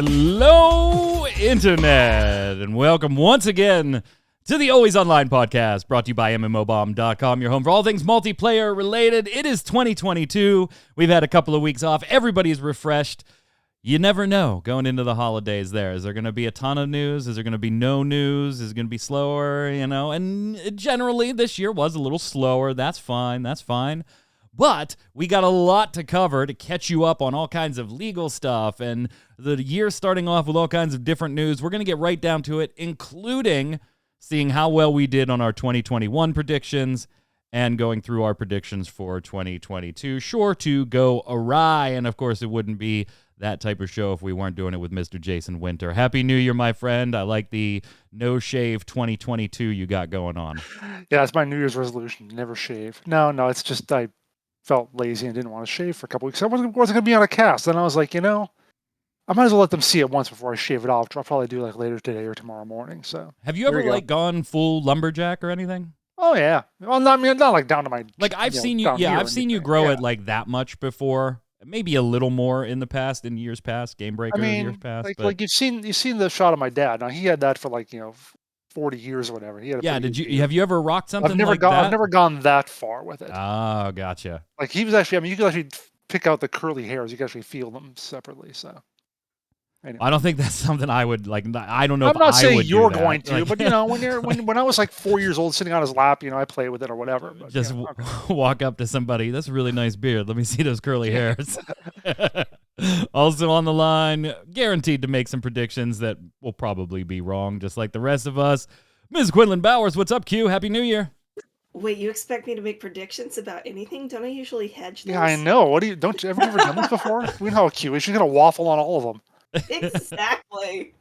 Hello, Internet, and welcome once again to the Always Online podcast, brought to you by MMOBomb.com, your home for all things multiplayer related. It is 2022. We've had a couple of weeks off. Everybody's refreshed. You never know going into the holidays there. Is there going to be a ton of news? Is there going to be no news? Is it going to be slower? You know, and generally this year was a little slower. That's fine. That's fine. But we got a lot to cover to catch you up on all kinds of legal stuff, and the year starting off with all kinds of different news. We're going to get right down to it, including seeing how well we did on our 2021 predictions and going through our predictions for 2022. Sure to go awry, and of course it wouldn't be that type of show if we weren't doing it with Mr. Jason Winter. Happy New Year, my friend. I like the no shave 2022 you got going on. Yeah, that's my New Year's resolution. Never shave. No, it's just I felt lazy and didn't want to shave for a couple weeks. I wasn't going to be on a cast. Then I was like, I might as well let them see it once before I shave it off. I'll probably do like later today or tomorrow morning. So have you ever gone full lumberjack or anything? Oh yeah. Well, not like down to my I've seen you. Yeah, I've seen you grow it like that much before. Maybe a little more in the past, in years past, Game Breaker years past. Like you've seen the shot of my dad. Now he had that for 40 years or whatever. He had have you ever rocked something that? I've never gone that far with it. Oh, gotcha. Like he was actually, you could actually pick out the curly hairs. You can actually feel them separately. So anyway. I don't think that's something I would like. I don't know. I'm not saying you're going to, but when I was like 4 years old, sitting on his lap, I play with it or whatever. But, just walk up to somebody. That's a really nice beard. Let me see those curly hairs. Also on the line, guaranteed to make some predictions that will probably be wrong, just like the rest of us. Ms. Quinlan Bowers, what's up, Q? Happy New Year. Wait, you expect me to make predictions about anything? Don't I usually hedge this? Yeah, I know. Have you ever done this before? We know how Q is. She's gonna waffle on all of them. Exactly.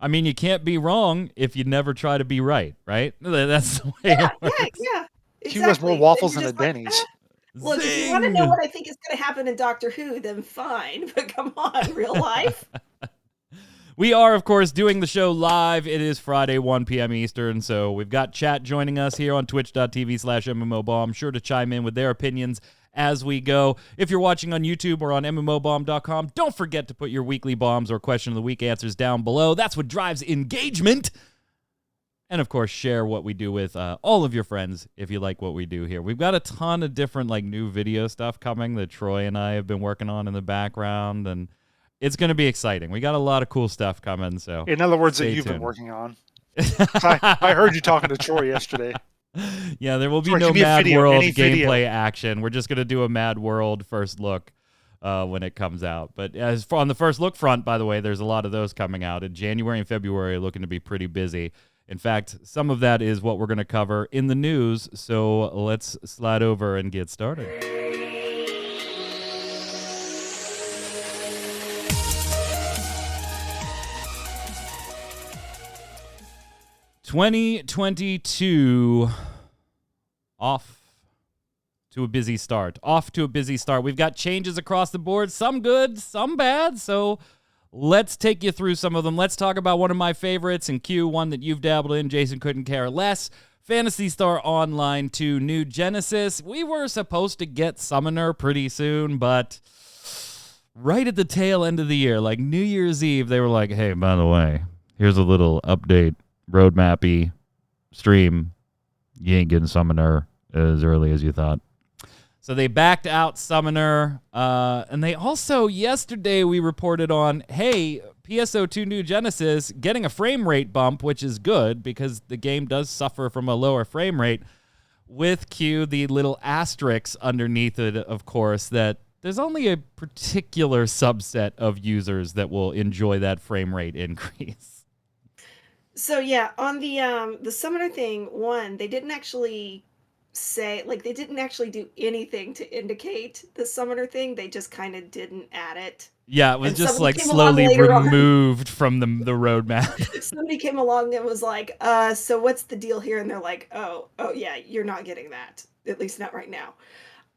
I mean, you can't be wrong if you never try to be right? That's the way it works. Yeah. Exactly. Q has more waffles than a Denny's. Look, if you want to know what I think is going to happen in Doctor Who, then fine. But come on, real life. We are, of course, doing the show live. It is Friday, 1 p.m. Eastern, so we've got chat joining us here on twitch.tv/MMOBomb. Sure to chime in with their opinions as we go. If you're watching on YouTube or on MMOBomb.com, don't forget to put your weekly bombs or question of the week answers down below. That's what drives engagement. And, of course, share what we do with all of your friends if you like what we do here. We've got a ton of different new video stuff coming that Troy and I have been working on in the background, and it's going to be exciting. We got a lot of cool stuff coming. So, in other words, that you've been working on. I heard you talking to Troy yesterday. Yeah, there will be no Mad World gameplay action. We're just going to do a Mad World first look when it comes out. But as for on the first look front, by the way, there's a lot of those coming out. In January and February, looking to be pretty busy. In fact, some of that is what we're going to cover in the news. So let's slide over and get started. (2022) off to a busy start. We've got changes across the board, some good, some bad. So let's take you through some of them. Let's talk about one of my favorites, and Q, one that you've dabbled in. Jason couldn't care less. Phantasy Star Online 2 New Genesis. We were supposed to get Summoner pretty soon, but right at the tail end of the year, like New Year's Eve, they were like, hey, by the way, here's a little update, roadmap-y stream. You ain't getting Summoner as early as you thought. So they backed out Summoner, and they also, yesterday we reported on, hey, PSO2 New Genesis getting a frame rate bump, which is good because the game does suffer from a lower frame rate. With Q, the little asterisk underneath it, of course, that there's only a particular subset of users that will enjoy that frame rate increase. So yeah, on the Summoner thing, they didn't actually say, they didn't actually do anything to indicate the Summoner thing. They just kind of didn't add it. Yeah, it was just slowly removed from the roadmap. Somebody came along and was like, so what's the deal here? And they're like, oh yeah, you're not getting that, at least not right now.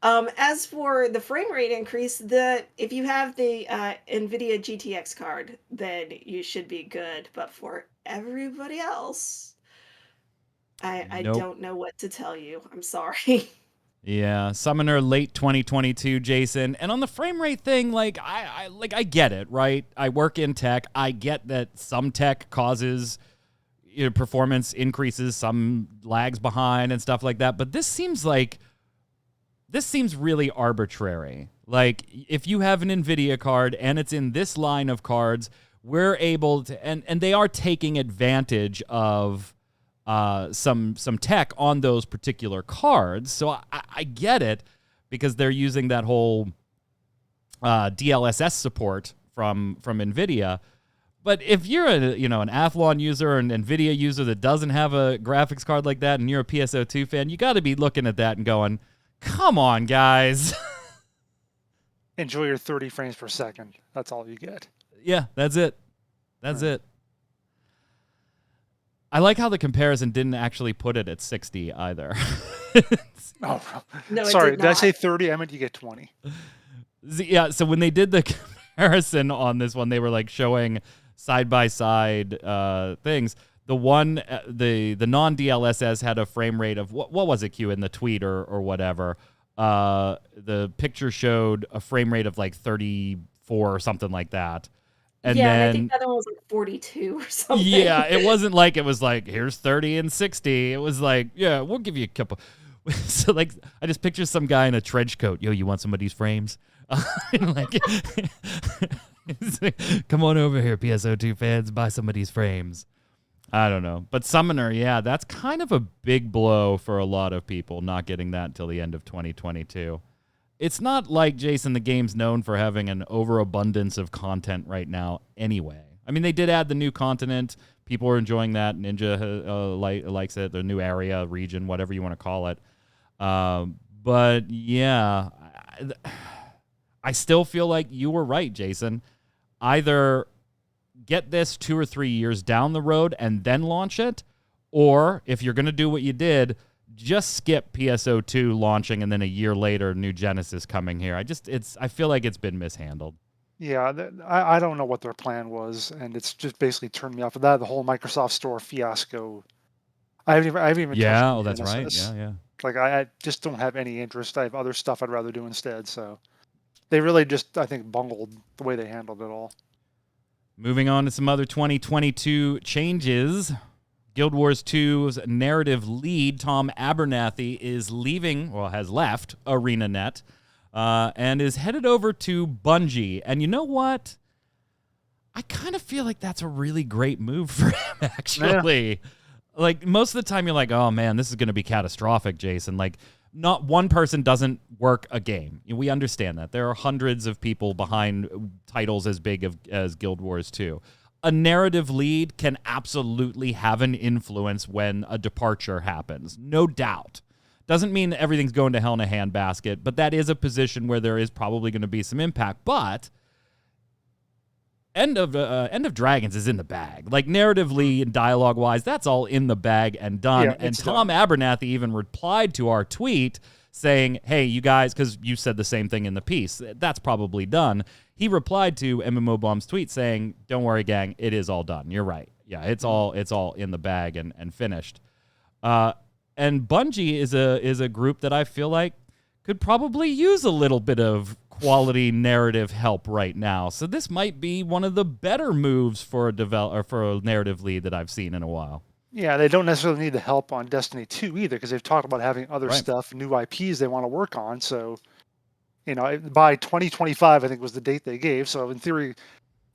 As for the frame rate increase, if you have the NVIDIA GTX card, then you should be good. But for everybody else, I don't know what to tell you. I'm sorry. Yeah, Summoner late 2022, Jason. And on the frame rate thing, like I get it, right? I work in tech. I get that some tech causes performance increases, some lags behind and stuff like that. But this seems really arbitrary. Like if you have an NVIDIA card and it's in this line of cards, we're able to, and they are taking advantage of some tech on those particular cards. So I get it because they're using that whole DLSS support from NVIDIA. But if you're an Athlon user or an NVIDIA user that doesn't have a graphics card like that and you're a PSO2 fan, you got to be looking at that and going, come on, guys. Enjoy your 30 frames per second. That's all you get. Yeah, that's it. That's it. I like how the comparison didn't actually put it at 60 either. Oh, No, sorry. it Did I say 30? I meant you get 20. Yeah, so when they did the comparison on this one, they were like showing side-by-side things. The one, the non-DLSS had a frame rate of, what was it, Q, in the tweet or whatever. The picture showed a frame rate of like 34 or something like that. And I think the other one was like 42 or something. Yeah, it wasn't like it was like, here's 30 and 60. It was like, yeah, we'll give you a couple. So like, I just picture some guy in a trench coat. Yo, you want some of these frames? Like, come on over here, PSO2 fans, buy some of these frames. I don't know. But Summoner, yeah, that's kind of a big blow for a lot of people, not getting that until the end of 2022. It's not like, Jason, the game's known for having an overabundance of content right now anyway. I mean, they did add the new continent. People are enjoying that. Ninja likes it, the new area, region, whatever you want to call it. But, yeah, I still feel like you were right, Jason. Either get this 2 or 3 years down the road and then launch it, or if you're going to do what you did, just skip PSO2 launching and then a year later, new Genesis coming here. I feel like it's been mishandled. Yeah, I don't know what their plan was, and it's just basically turned me off of that. The whole Microsoft Store fiasco. I haven't even. Yeah, touched that's Genesis. right. Yeah. Like I just don't have any interest. I have other stuff I'd rather do instead. So they really just, I think, bungled the way they handled it all. Moving on to some other 2022 changes. Guild Wars 2's narrative lead, Tom Abernathy, is leaving, well, has left ArenaNet, and is headed over to Bungie. And you know what? I kind of feel like that's a really great move for him, actually. Yeah. Like, most of the time you're like, oh, man, this is going to be catastrophic, Jason. Like, not one person doesn't work a game. We understand that. There are hundreds of people behind titles as big as Guild Wars 2. A narrative lead can absolutely have an influence when a departure happens. No doubt. Doesn't mean that everything's going to hell in a handbasket, but that is a position where there is probably going to be some impact. But End of Dragons is in the bag. Like, narratively and dialogue-wise, that's all in the bag and done. Yeah, and Tom Abernathy even replied to our tweet saying, hey, you guys, because you said the same thing in the piece, that's probably done. He replied to MMO Bomb's tweet saying, don't worry, gang, it is all done. You're right. Yeah, it's all in the bag and finished. And Bungie is a group that I feel like could probably use a little bit of quality narrative help right now. So this might be one of the better moves for a narrative lead that I've seen in a while. Yeah, they don't necessarily need the help on Destiny 2 either, because they've talked about having other stuff, new IPs they want to work on. So, by 2025, I think was the date they gave. So in theory,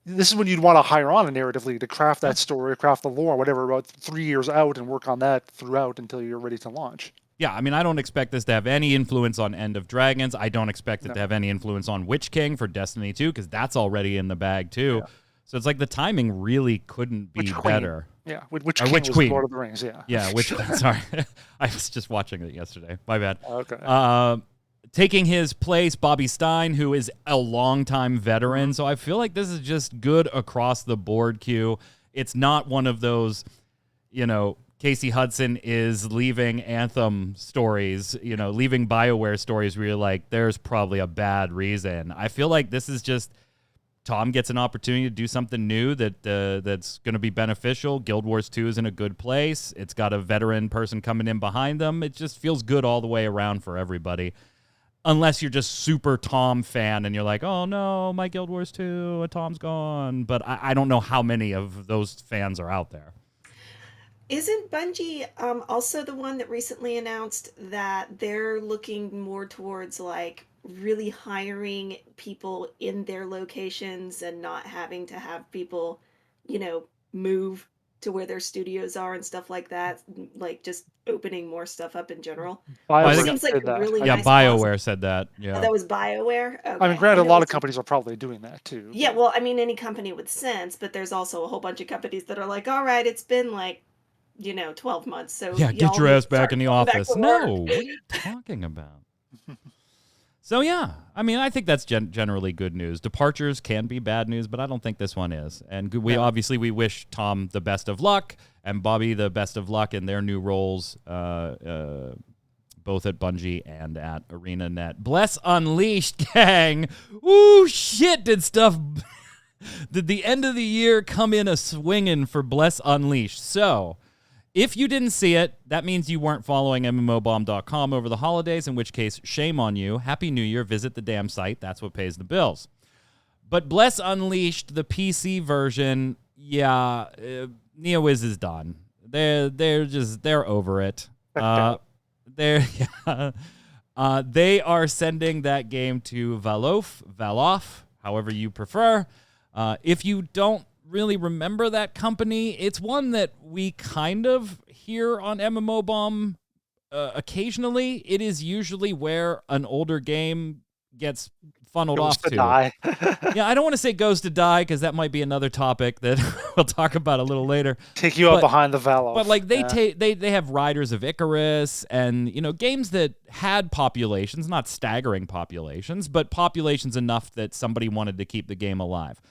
this is when you'd want to hire on a narrative lead to craft that story, craft the lore, whatever, about 3 years out and work on that throughout until you're ready to launch. Yeah, I mean, I don't expect this to have any influence on End of Dragons. I don't expect it to have any influence on Witch King for Destiny 2, because that's already in the bag, too. Yeah. So it's like the timing really couldn't be better. Yeah, Witch Queen. Lord of the Rings, yeah. Yeah, Witch Queen, sorry. I was just watching it yesterday. My bad. Okay. Taking his place, Bobby Stein, who is a longtime veteran. So I feel like this is just good across the board, Q. It's not one of those, Casey Hudson is leaving Anthem stories, leaving BioWare stories where you're like, there's probably a bad reason. I feel like this is just Tom gets an opportunity to do something new that's going to be beneficial. Guild Wars 2 is in a good place. It's got a veteran person coming in behind them. It just feels good all the way around for everybody. Unless you're just super Tom fan and you're like, oh no, my Guild Wars 2, Tom's gone. But I don't know how many of those fans are out there. Isn't Bungie also the one that recently announced that they're looking more towards like really hiring people in their locations and not having to have people, move to where their studios are and stuff like that, like just opening more stuff up in general? Which BioWare seems like did a that. really Yeah, nice BioWare positive. said that. Oh, Yeah. that was BioWare? I mean, Okay. granted, a know lot of it's companies are probably doing that too. Yeah, but- well, I mean, any company with sense, but there's also a whole bunch of companies that are like, all right, it's been like, 12 months, so Yeah, get y'all your need ass to back start in the going back office. to work. No, what are you talking about? So, yeah, I mean, I think that's generally good news. Departures can be bad news, but I don't think this one is. And obviously we wish Tom the best of luck and Bobby the best of luck in their new roles, both at Bungie and at ArenaNet. Bless Unleashed, gang. Ooh, shit, did the end of the year come in a swinging for Bless Unleashed. So, if you didn't see it, that means you weren't following MMOBomb.com over the holidays, in which case, shame on you. Happy New Year. Visit the damn site. That's what pays the bills. But Bless Unleashed, the PC version, yeah, NeoWiz is done. They're over it. They are sending that game to Valof, however you prefer. If you don't really remember that company, it's one that we kind of hear on MMO Bomb occasionally. It is usually where an older game gets funneled Goes off to to. die. Yeah, I don't want to say goes to die because that might be another topic that we'll talk about a little later. Take you up behind the Valve. But like they have Riders of Icarus and games that had populations, not staggering populations, but populations enough that somebody wanted to keep the game alive.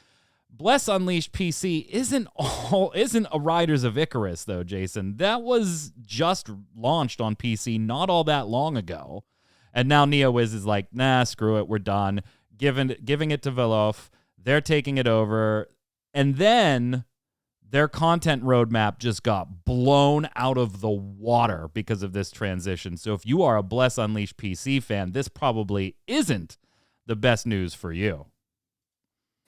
Bless Unleashed PC isn't a Riders of Icarus though, Jason. That was just launched on PC not all that long ago. And now NeoWiz is like, nah, screw it, we're done. Giving it to Velof. They're taking it over. And then their content roadmap just got blown out of the water because of this transition. So if you are a Bless Unleashed PC fan, this probably isn't the best news for you.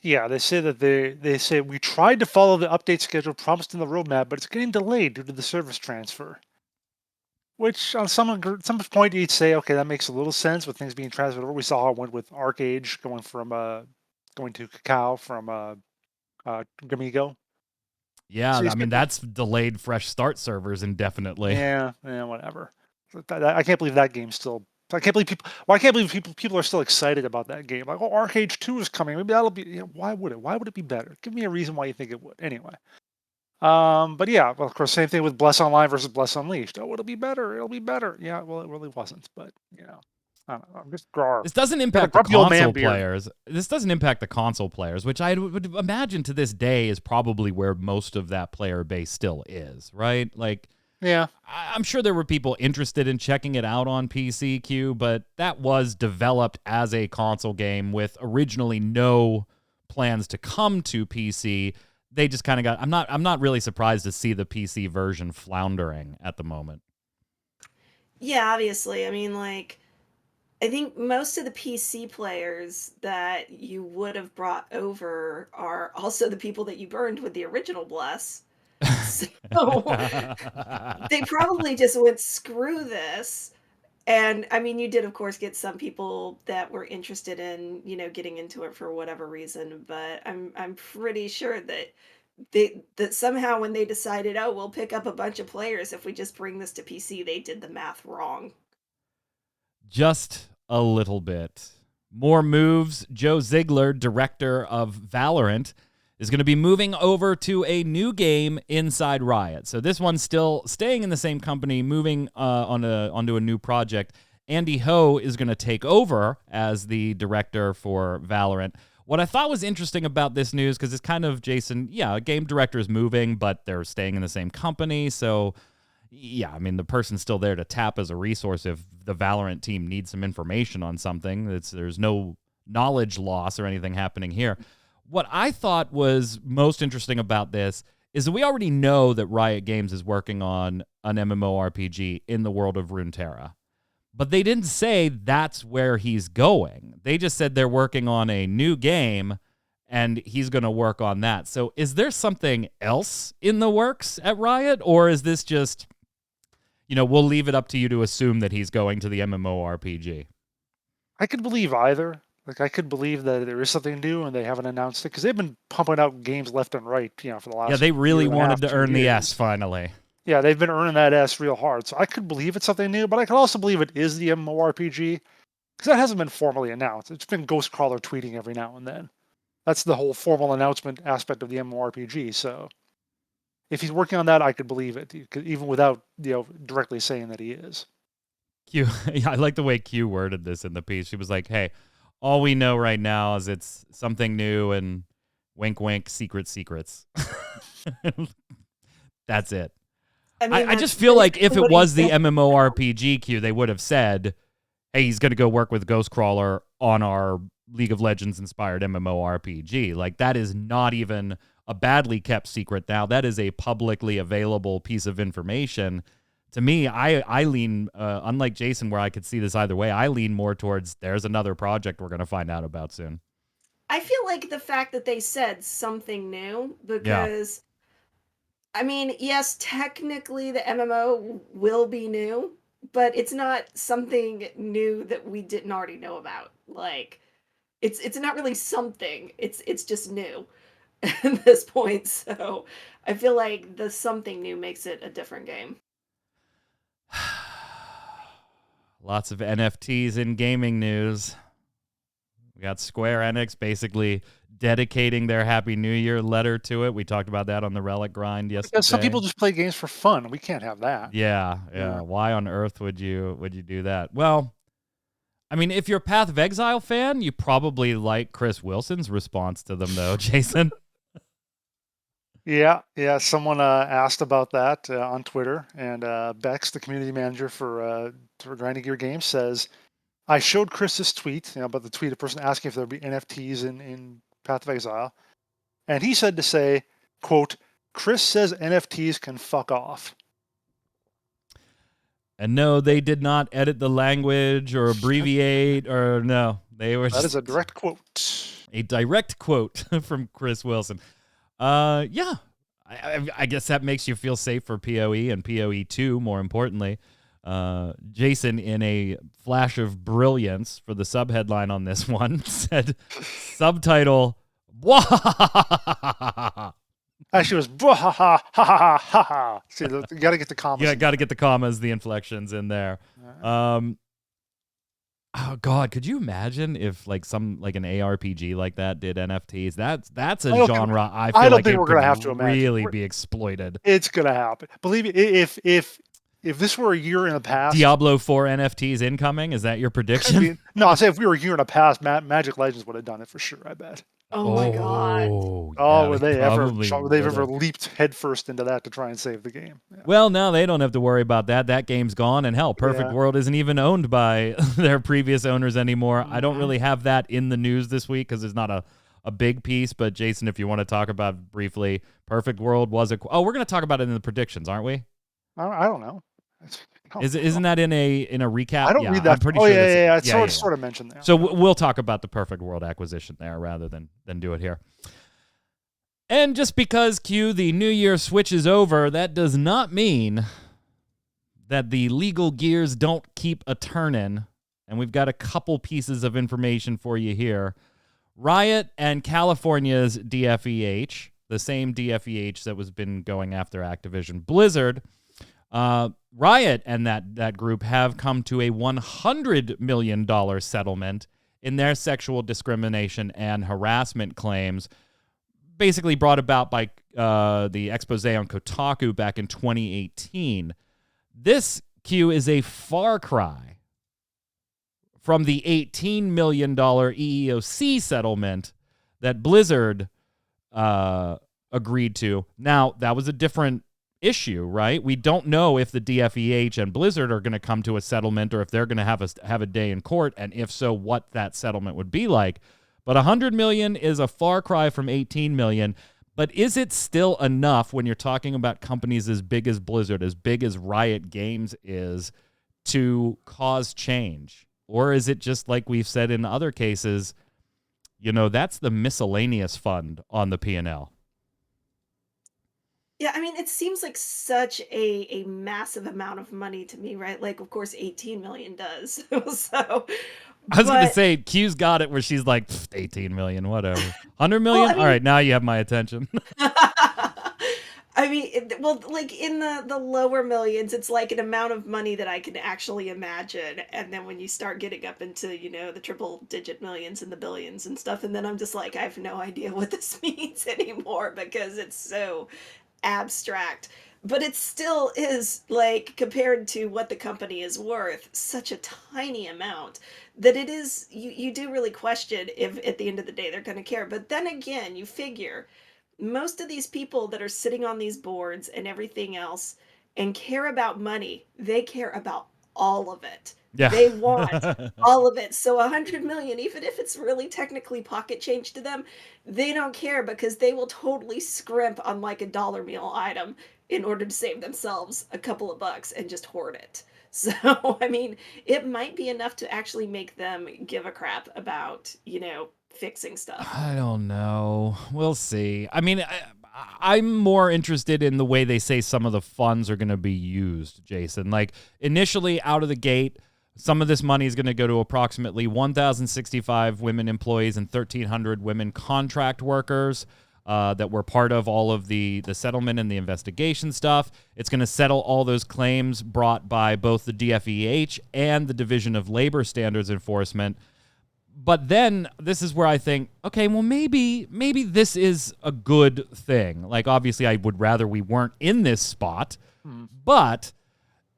Yeah, they say that they say we tried to follow the update schedule promised in the roadmap, but it's getting delayed due to the service transfer. Which on some point you'd say, okay, that makes a little sense with things being transferred over. We saw how it went with Arcade going to Cacao from Gamigo. Yeah, So I mean that's delayed fresh start servers indefinitely. Yeah, whatever. I can't believe that game's still. I can't believe people. Well, I can't believe people are still excited about that game. Like, oh, Arcade 2 is coming. Maybe that'll be. Why would it? Why would it be better? Give me a reason why you think it would. Anyway. But yeah, well, of course, same thing with Bless Online versus Bless Unleashed. Oh, it'll be better. It'll be better. Yeah, well, it really wasn't. But I don't know. I'm just This doesn't impact the console players. This doesn't impact the console players, which I would imagine to this day is probably where most of that player base still is, right? Like, yeah, I'm sure there were people interested in checking it out on PCQ, but that was developed as a console game with originally no plans to come to PC. They just kind of got. I'm not really surprised to see the PC version floundering at the moment. Yeah, obviously. I mean, like, I think most of the PC players that you would have brought over are also the people that you burned with the original Bless. So they probably just went, screw this. And I mean, you did, of course, get some people that were interested in, getting into it for whatever reason. But I'm pretty sure that somehow when they decided, oh, we'll pick up a bunch of players if we just bring this to PC, they did the math wrong. Just a little bit. More moves. Joe Ziegler, director of Valorant, is going to be moving over to a new game inside Riot. So this one's still staying in the same company, moving onto a new project. Andy Ho is going to take over as the director for Valorant. What I thought was interesting about this news, because it's kind of, Jason, yeah, a game director is moving, but they're staying in the same company. So, yeah, I mean, the person's still there to tap as a resource if the Valorant team needs some information on something. There's no knowledge loss or anything happening here. what I thought was most interesting about this is that we already know that Riot Games is working on an MMORPG in the world of Runeterra. But they didn't say that's where he's going. They just said they're working on a new game and he's going to work on that. So is there something else in the works at Riot, or is this just, we'll leave it up to you to assume that he's going to the MMORPG? I could believe either. Like, I could believe that there is something new and they haven't announced it, because they've been pumping out games left and right, for the last. Yeah, they really wanted to 2 earn the years. S finally. Yeah, they've been earning that S real hard. So I could believe it's something new, but I could also believe it is the MMORPG, because that hasn't been formally announced. It's been Ghostcrawler tweeting every now and then. That's the whole formal announcement aspect of the MMORPG. So if he's working on that, I could believe it, even without directly saying that he is. Q, yeah, I like the way Q worded this in the piece. She was like, "Hey, all we know right now is it's something new and wink, wink, secrets." That's it. I just feel like if it was the MMORPG, Q, they would have said, "Hey, he's going to go work with Ghostcrawler on our League of Legends inspired MMORPG." Like, that is not even a badly kept secret now. That is a publicly available piece of information. To me, I lean, unlike Jason, where I could see this either way, I lean more towards there's another project we're going to find out about soon. I feel like the fact that they said something new, because, I mean, yes, technically the MMO will be new, but it's not something new that we didn't already know about. Like, it's not really something. It's just new at this point. So I feel like the something new makes it a different game. Lots of NFTs in gaming news. We got Square Enix basically dedicating their Happy New Year letter to it. We talked about that on the Relic Grind yesterday. Because some people just play games for fun. We can't have that. Yeah. Why on earth would you do that? Well, I mean, if you're a Path of Exile fan, you probably like Chris Wilson's response to them, though, Jason. Yeah. Someone asked about that on Twitter, and Bex, the community manager for Grinding Gear Games, says, "I showed Chris this tweet, about the tweet, a person asking if there would be NFTs in Path of Exile, and he said to say, quote, Chris says NFTs can fuck off." And no, they did not edit the language or abbreviate, or no, they were. That is a direct quote. A direct quote from Chris Wilson. Yeah, I guess that makes you feel safe for PoE and PoE 2, more importantly. Jason, in a flash of brilliance for the subheadline on this one, said, subtitle, Bwahahahaha. Actually, it was bwahaha, ha ha ha ha. See, you got to get the commas. Yeah, got to get the commas, the inflections in there. Oh God, could you imagine if like an ARPG like that did NFTs? That's a genre I feel like it could have to really be exploited. It's gonna happen. Believe me, if this were a year in the past, Diablo 4 NFTs incoming. Is that your prediction? No, I'll say if we were a year in the past, Magic Legends would have done it for sure. I bet. Oh my God! Oh, would they ever leaped headfirst into that to try and save the game? Yeah. Well, now they don't have to worry about that. That game's gone, and hell, Perfect World isn't even owned by their previous owners anymore. I don't really have that in the news this week because it's not a big piece. But Jason, if you want to talk about it briefly, Perfect World was we're going to talk about it in the predictions, aren't we? I don't know. Isn't that in a recap? I don't read that. I'm pretty sure. It's sort of mentioned there. So we'll talk about the Perfect World acquisition there rather than do it here. And just because Q, the new year switches over, that does not mean that the legal gears don't keep a turning. And we've got a couple pieces of information for you here. Riot and California's DFEH, the same DFEH that was been going after Activision Blizzard. Riot and that group have come to a $100 million settlement in their sexual discrimination and harassment claims, basically brought about by the expose on Kotaku back in 2018. This, Q, is a far cry from the $18 million EEOC settlement that Blizzard agreed to. Now, that was a different issue, right? We don't know if the DFEH and Blizzard are going to come to a settlement or if they're going to have a day in court, and if so, what that settlement would be like. But 100 million is a far cry from 18 million. But is it still enough when you're talking about companies as big as Blizzard, as big as Riot Games is, to cause change? Or is it just like we've said in other cases, that's the miscellaneous fund on the P&L? Yeah, I mean, it seems like such a massive amount of money to me, right? Like, of course, 18 million does. So, I was going to but say, Q's got it where she's like, 18 million, whatever. 100 well, million? I All mean, right, now you have my attention. I mean, well, like in the lower millions, it's like an amount of money that I can actually imagine, and then when you start getting up into the triple digit millions and the billions and stuff, and then I'm just like, I have no idea what this means anymore because it's so abstract. But it still is, like, compared to what the company is worth, such a tiny amount that it is, you do really question if at the end of the day they're going to care. But then again, you figure most of these people that are sitting on these boards and everything else and care about money, they care about all of it. Yeah. They want all of it. So 100 million, even if it's really technically pocket change to them, they don't care because they will totally scrimp on like a dollar meal item in order to save themselves a couple of bucks and just hoard it. So, I mean, it might be enough to actually make them give a crap about, fixing stuff. I don't know. We'll see. I mean, I'm more interested in the way they say some of the funds are going to be used, Jason. Like, initially out of the gate, some of this money is going to go to approximately 1,065 women employees and 1,300 women contract workers that were part of all of the settlement and the investigation stuff. It's going to settle all those claims brought by both the DFEH and the Division of Labor Standards Enforcement. But then this is where I think, okay, well, maybe this is a good thing. Like, obviously, I would rather we weren't in this spot, but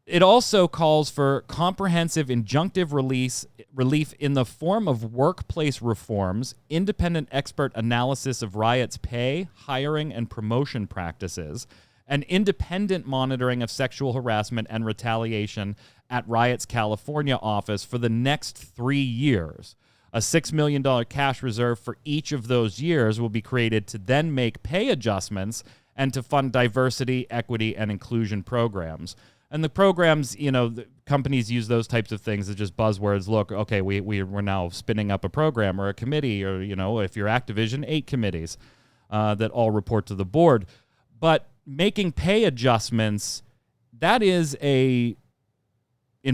it also calls for comprehensive injunctive relief in the form of workplace reforms, independent expert analysis of Riot's pay, hiring, and promotion practices, and independent monitoring of sexual harassment and retaliation at Riot's California office for the next 3 years. A $6 million cash reserve for each of those years will be created to then make pay adjustments and to fund diversity, equity, and inclusion programs. And the programs, the companies use those types of things as just buzzwords. Look, okay, we're now spinning up a program or a committee, or, if you're Activision, 8 committees that all report to the board. But making pay adjustments, that is in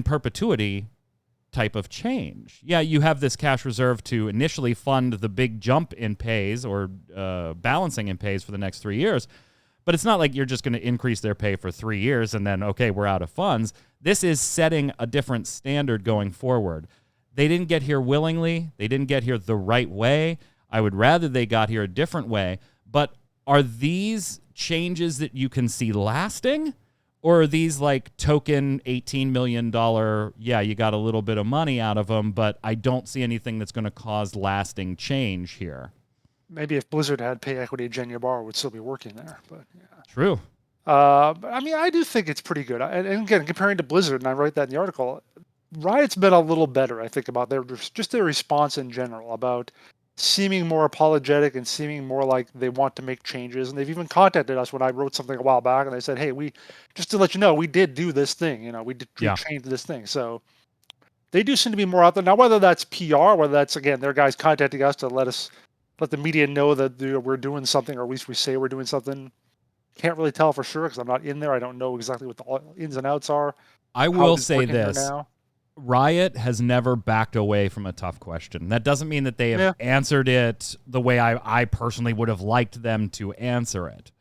perpetuity type of change. Yeah, you have this cash reserve to initially fund the big jump in pays or balancing in pays for the next 3 years, but it's not like you're just going to increase their pay for 3 years and then, okay, we're out of funds. This is setting a different standard going forward. They didn't get here willingly. They didn't get here the right way. I would rather they got here a different way. But are these changes that you can see lasting? Or are these like token $18 million, yeah, you got a little bit of money out of them, but I don't see anything that's going to cause lasting change here? Maybe if Blizzard had pay equity, Genya Bar would still be working there. But yeah. True. But I mean, I do think it's pretty good. And again, comparing to Blizzard, and I write that in the article, Riot's been a little better, I think, about their response in general, about seeming more apologetic and seeming more like they want to make changes. And they've even contacted us when I wrote something a while back, and they said, hey, we just to let you know, we did do this thing. We changed this thing. So they do seem to be more out there. Now, whether that's PR, whether that's, again, their guys contacting us to let the media know that we're doing something, or at least we say we're doing something, can't really tell for sure because I'm not in there. I don't know exactly what the ins and outs are. I will say this. Riot has never backed away from a tough question. That doesn't mean that they have answered it the way I personally would have liked them to answer it.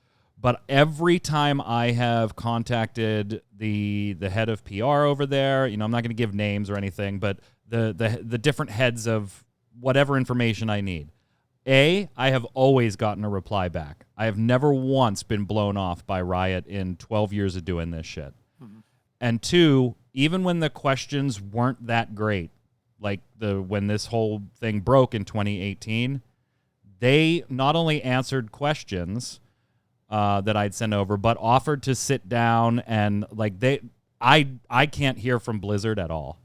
But every time I have contacted the head of PR over there, I'm not going to give names or anything, but the different heads of whatever information I need, I have always gotten a reply back. I have never once been blown off by Riot in 12 years of doing this shit. Mm-hmm. And 2, even when the questions weren't that great, like when this whole thing broke in 2018, they not only answered questions that I'd sent over, but offered to sit down and I can't hear from Blizzard at all.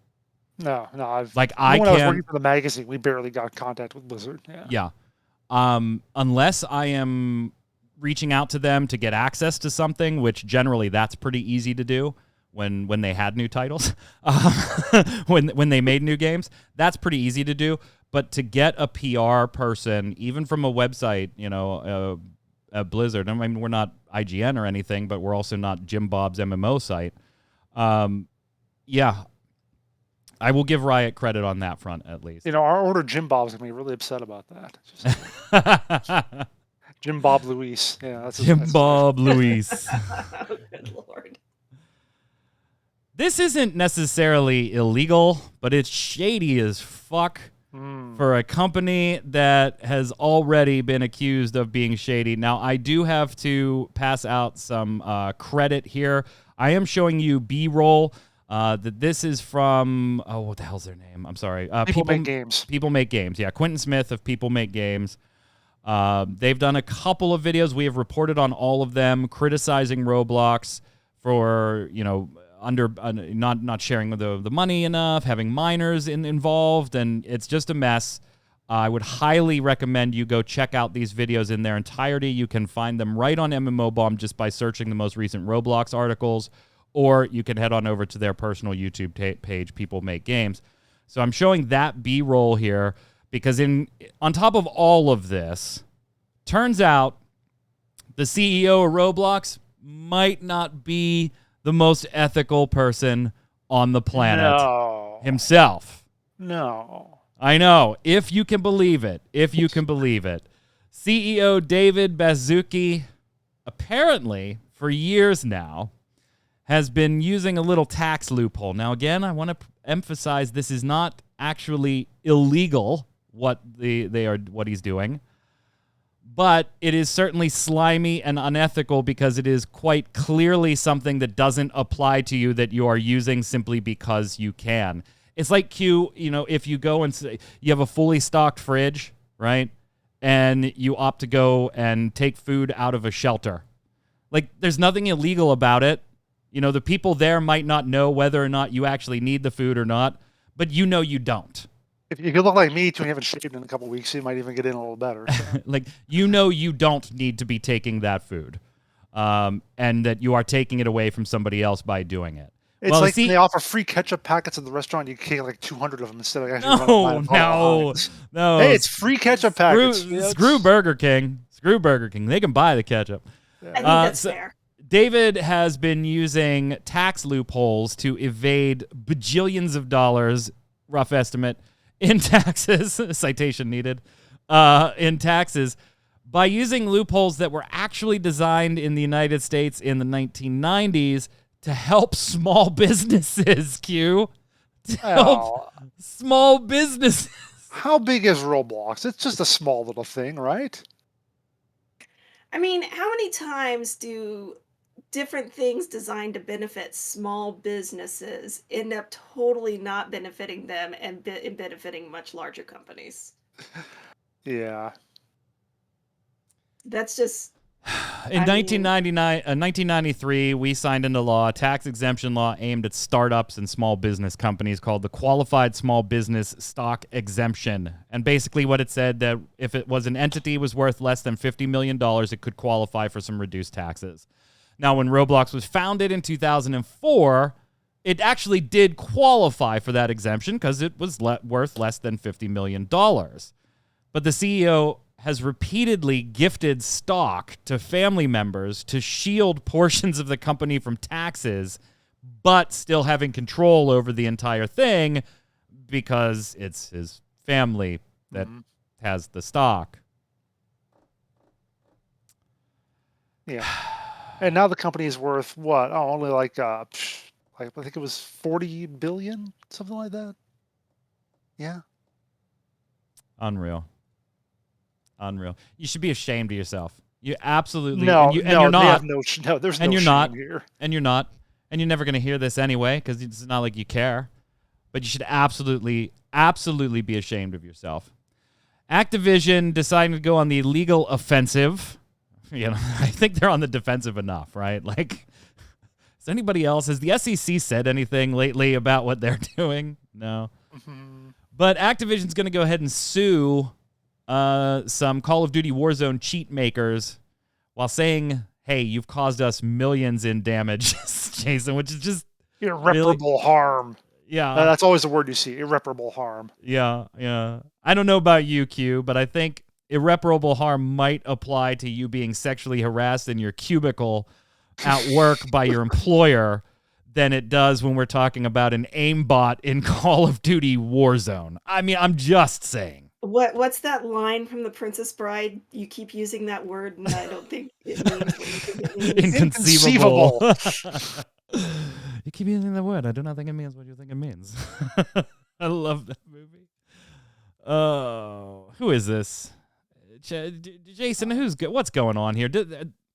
No, I've Like when I was can, working for the magazine, we barely got contact with Blizzard. Yeah. unless I am reaching out to them to get access to something, which generally that's pretty easy to do when they had new titles, when they made new games, that's pretty easy to do. But to get a PR person, even from a website, Blizzard, I mean, we're not IGN or anything, but we're also not Jim Bob's MMO site. Yeah, I will give Riot credit on that front, at least. Our order Jim Bob's going to be really upset about that. Jim Bob Luis. Yeah, that's Jim Bob Luis. Oh, good Lord. This isn't necessarily illegal, but it's shady as fuck for a company that has already been accused of being shady. Now, I do have to pass out some credit here. I am showing you B-roll. That this is from, what the hell's their name? I'm sorry. People Make Games. People Make Games. Yeah, Quentin Smith of People Make Games. They've done a couple of videos. We have reported on all of them, criticizing Roblox for, not sharing the money enough, having minors involved, and it's just a mess. I would highly recommend you go check out these videos in their entirety. You can find them right on MMO Bomb just by searching the most recent Roblox articles, or you can head on over to their personal YouTube page, People Make Games. So I'm showing that B-roll here because on top of all of this, turns out the CEO of Roblox might not be the most ethical person on the planet himself. No. I know. If you can believe it. CEO David Baszucki, apparently, for years now, has been using a little tax loophole. Now, again, I want to emphasize this is not actually illegal, what he's doing, but it is certainly slimy and unethical because it is quite clearly something that doesn't apply to you that you are using simply because you can. It's like Q, if you go and say you have a fully stocked fridge, right, and you opt to go and take food out of a shelter. Like, there's nothing illegal about it. The people there might not know whether or not you actually need the food or not, but you don't. If you look like me, too, and you haven't shaved in a couple of weeks, you might even get in a little better. So. Like, you don't need to be taking that food, and that you are taking it away from somebody else by doing it. It's when they offer free ketchup packets at the restaurant. You can get like 200 of them instead of actually No. Hey, it's free ketchup packets. Screw Burger King. They can buy the ketchup. I think that's fair. David has been using tax loopholes to evade bajillions of dollars, rough estimate, in taxes, citation needed, in taxes, by using loopholes that were actually designed in the United States in the 1990s to help small businesses, Q. To help small businesses. How big is Roblox? It's just a small little thing, right? I mean, how many times do different things designed to benefit small businesses end up totally not benefiting them and benefiting much larger companies? Yeah. That's just... In 1993, we signed into law a tax exemption law aimed at startups and small business companies called the Qualified Small Business Stock Exemption. And basically what it said that if it was an entity was worth less than $50 million, it could qualify for some reduced taxes. Now, when Roblox was founded in 2004, it actually did qualify for that exemption because it was worth less than $50 million. But the CEO has repeatedly gifted stock to family members to shield portions of the company from taxes, but still having control over the entire thing because it's his family that has the stock. Yeah. And now the company is worth what? Oh, only like I think it was 40 billion, something like that. Yeah. Unreal. You should be ashamed of yourself. You absolutely no. And you're not. There's and no you're shame not here. And you're not. And you're never going to hear this anyway because it's not like you care. But you should absolutely be ashamed of yourself. Activision deciding to go on the legal offensive. I think they're on the defensive enough, right? Like, Has anybody else? Has the SEC said anything lately about what they're doing? No. Mm-hmm. But Activision's going to go ahead and sue some Call of Duty Warzone cheat makers while saying, hey, you've caused us millions in damage, Jason, which is just irreparable harm. Yeah. That's always the word you see, irreparable harm. Yeah. I don't know about you, Q, but I think irreparable harm might apply to you being sexually harassed in your cubicle at work by your employer than it does when we're talking about an aimbot in Call of Duty Warzone. I mean, I'm just saying. What's that line from The Princess Bride? You keep using that word, and I don't think it means what you think it means. Inconceivable. You keep using the word. I do not think it means what you think it means. I love that movie. Oh, who is this? Jason, what's going on here?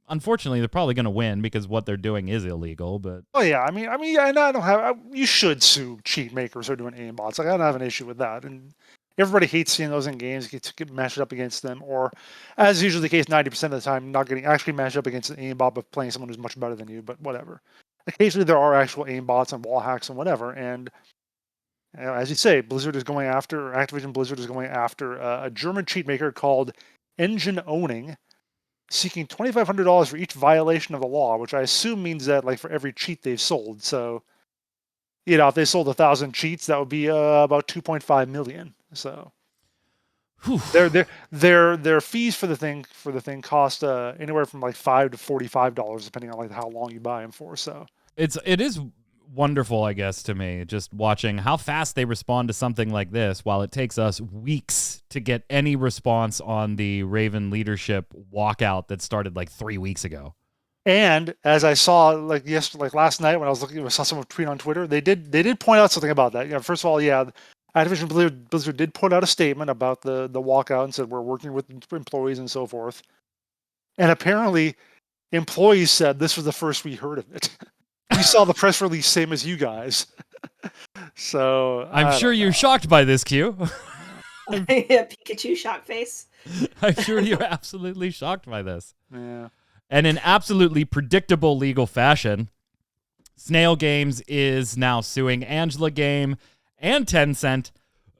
Unfortunately, they're probably going to win because what they're doing is illegal. But yeah, I mean, and I don't have. You should sue cheat makers who are doing aimbots. Like, I don't have an issue with that. And everybody hates seeing those in games get matched up against them, or as usually the case, 90% of the time, not getting actually matched up against an aimbot, but playing someone who's much better than you. But whatever. Occasionally, there are actual aimbots and wall hacks and whatever. And as you say, Activision Blizzard is going after a German cheat maker called Engine Owning, seeking $2,500 for each violation of the law, which I assume means that like for every cheat they've sold. So, if they sold 1,000 cheats, that would be about 2.5 million. So, their fees for the thing cost anywhere from like $5 to $45, depending on like how long you buy them for. So it is wonderful, I guess, to me, just watching how fast they respond to something like this, while it takes us weeks to get any response on the Raven leadership walkout that started like 3 weeks ago. And as I saw like last night when I was looking, I saw someone tweet on Twitter, they did point out something about that. First of all, Activision Blizzard did put out a statement about the walkout and said we're working with employees and so forth. And apparently, employees said this was the first we heard of it. We saw the press release, same as you guys. So I'm sure you're shocked by this, Q. Pikachu shock face. I'm sure you're absolutely shocked by this. Yeah. And in absolutely predictable legal fashion, Snail Games is now suing Angela Game and Tencent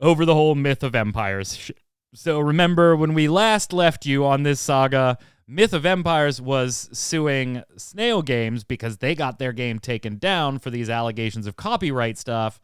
over the whole Myth of Empires. So remember when we last left you on this saga, Myth of Empires was suing Snail Games because they got their game taken down for these allegations of copyright stuff.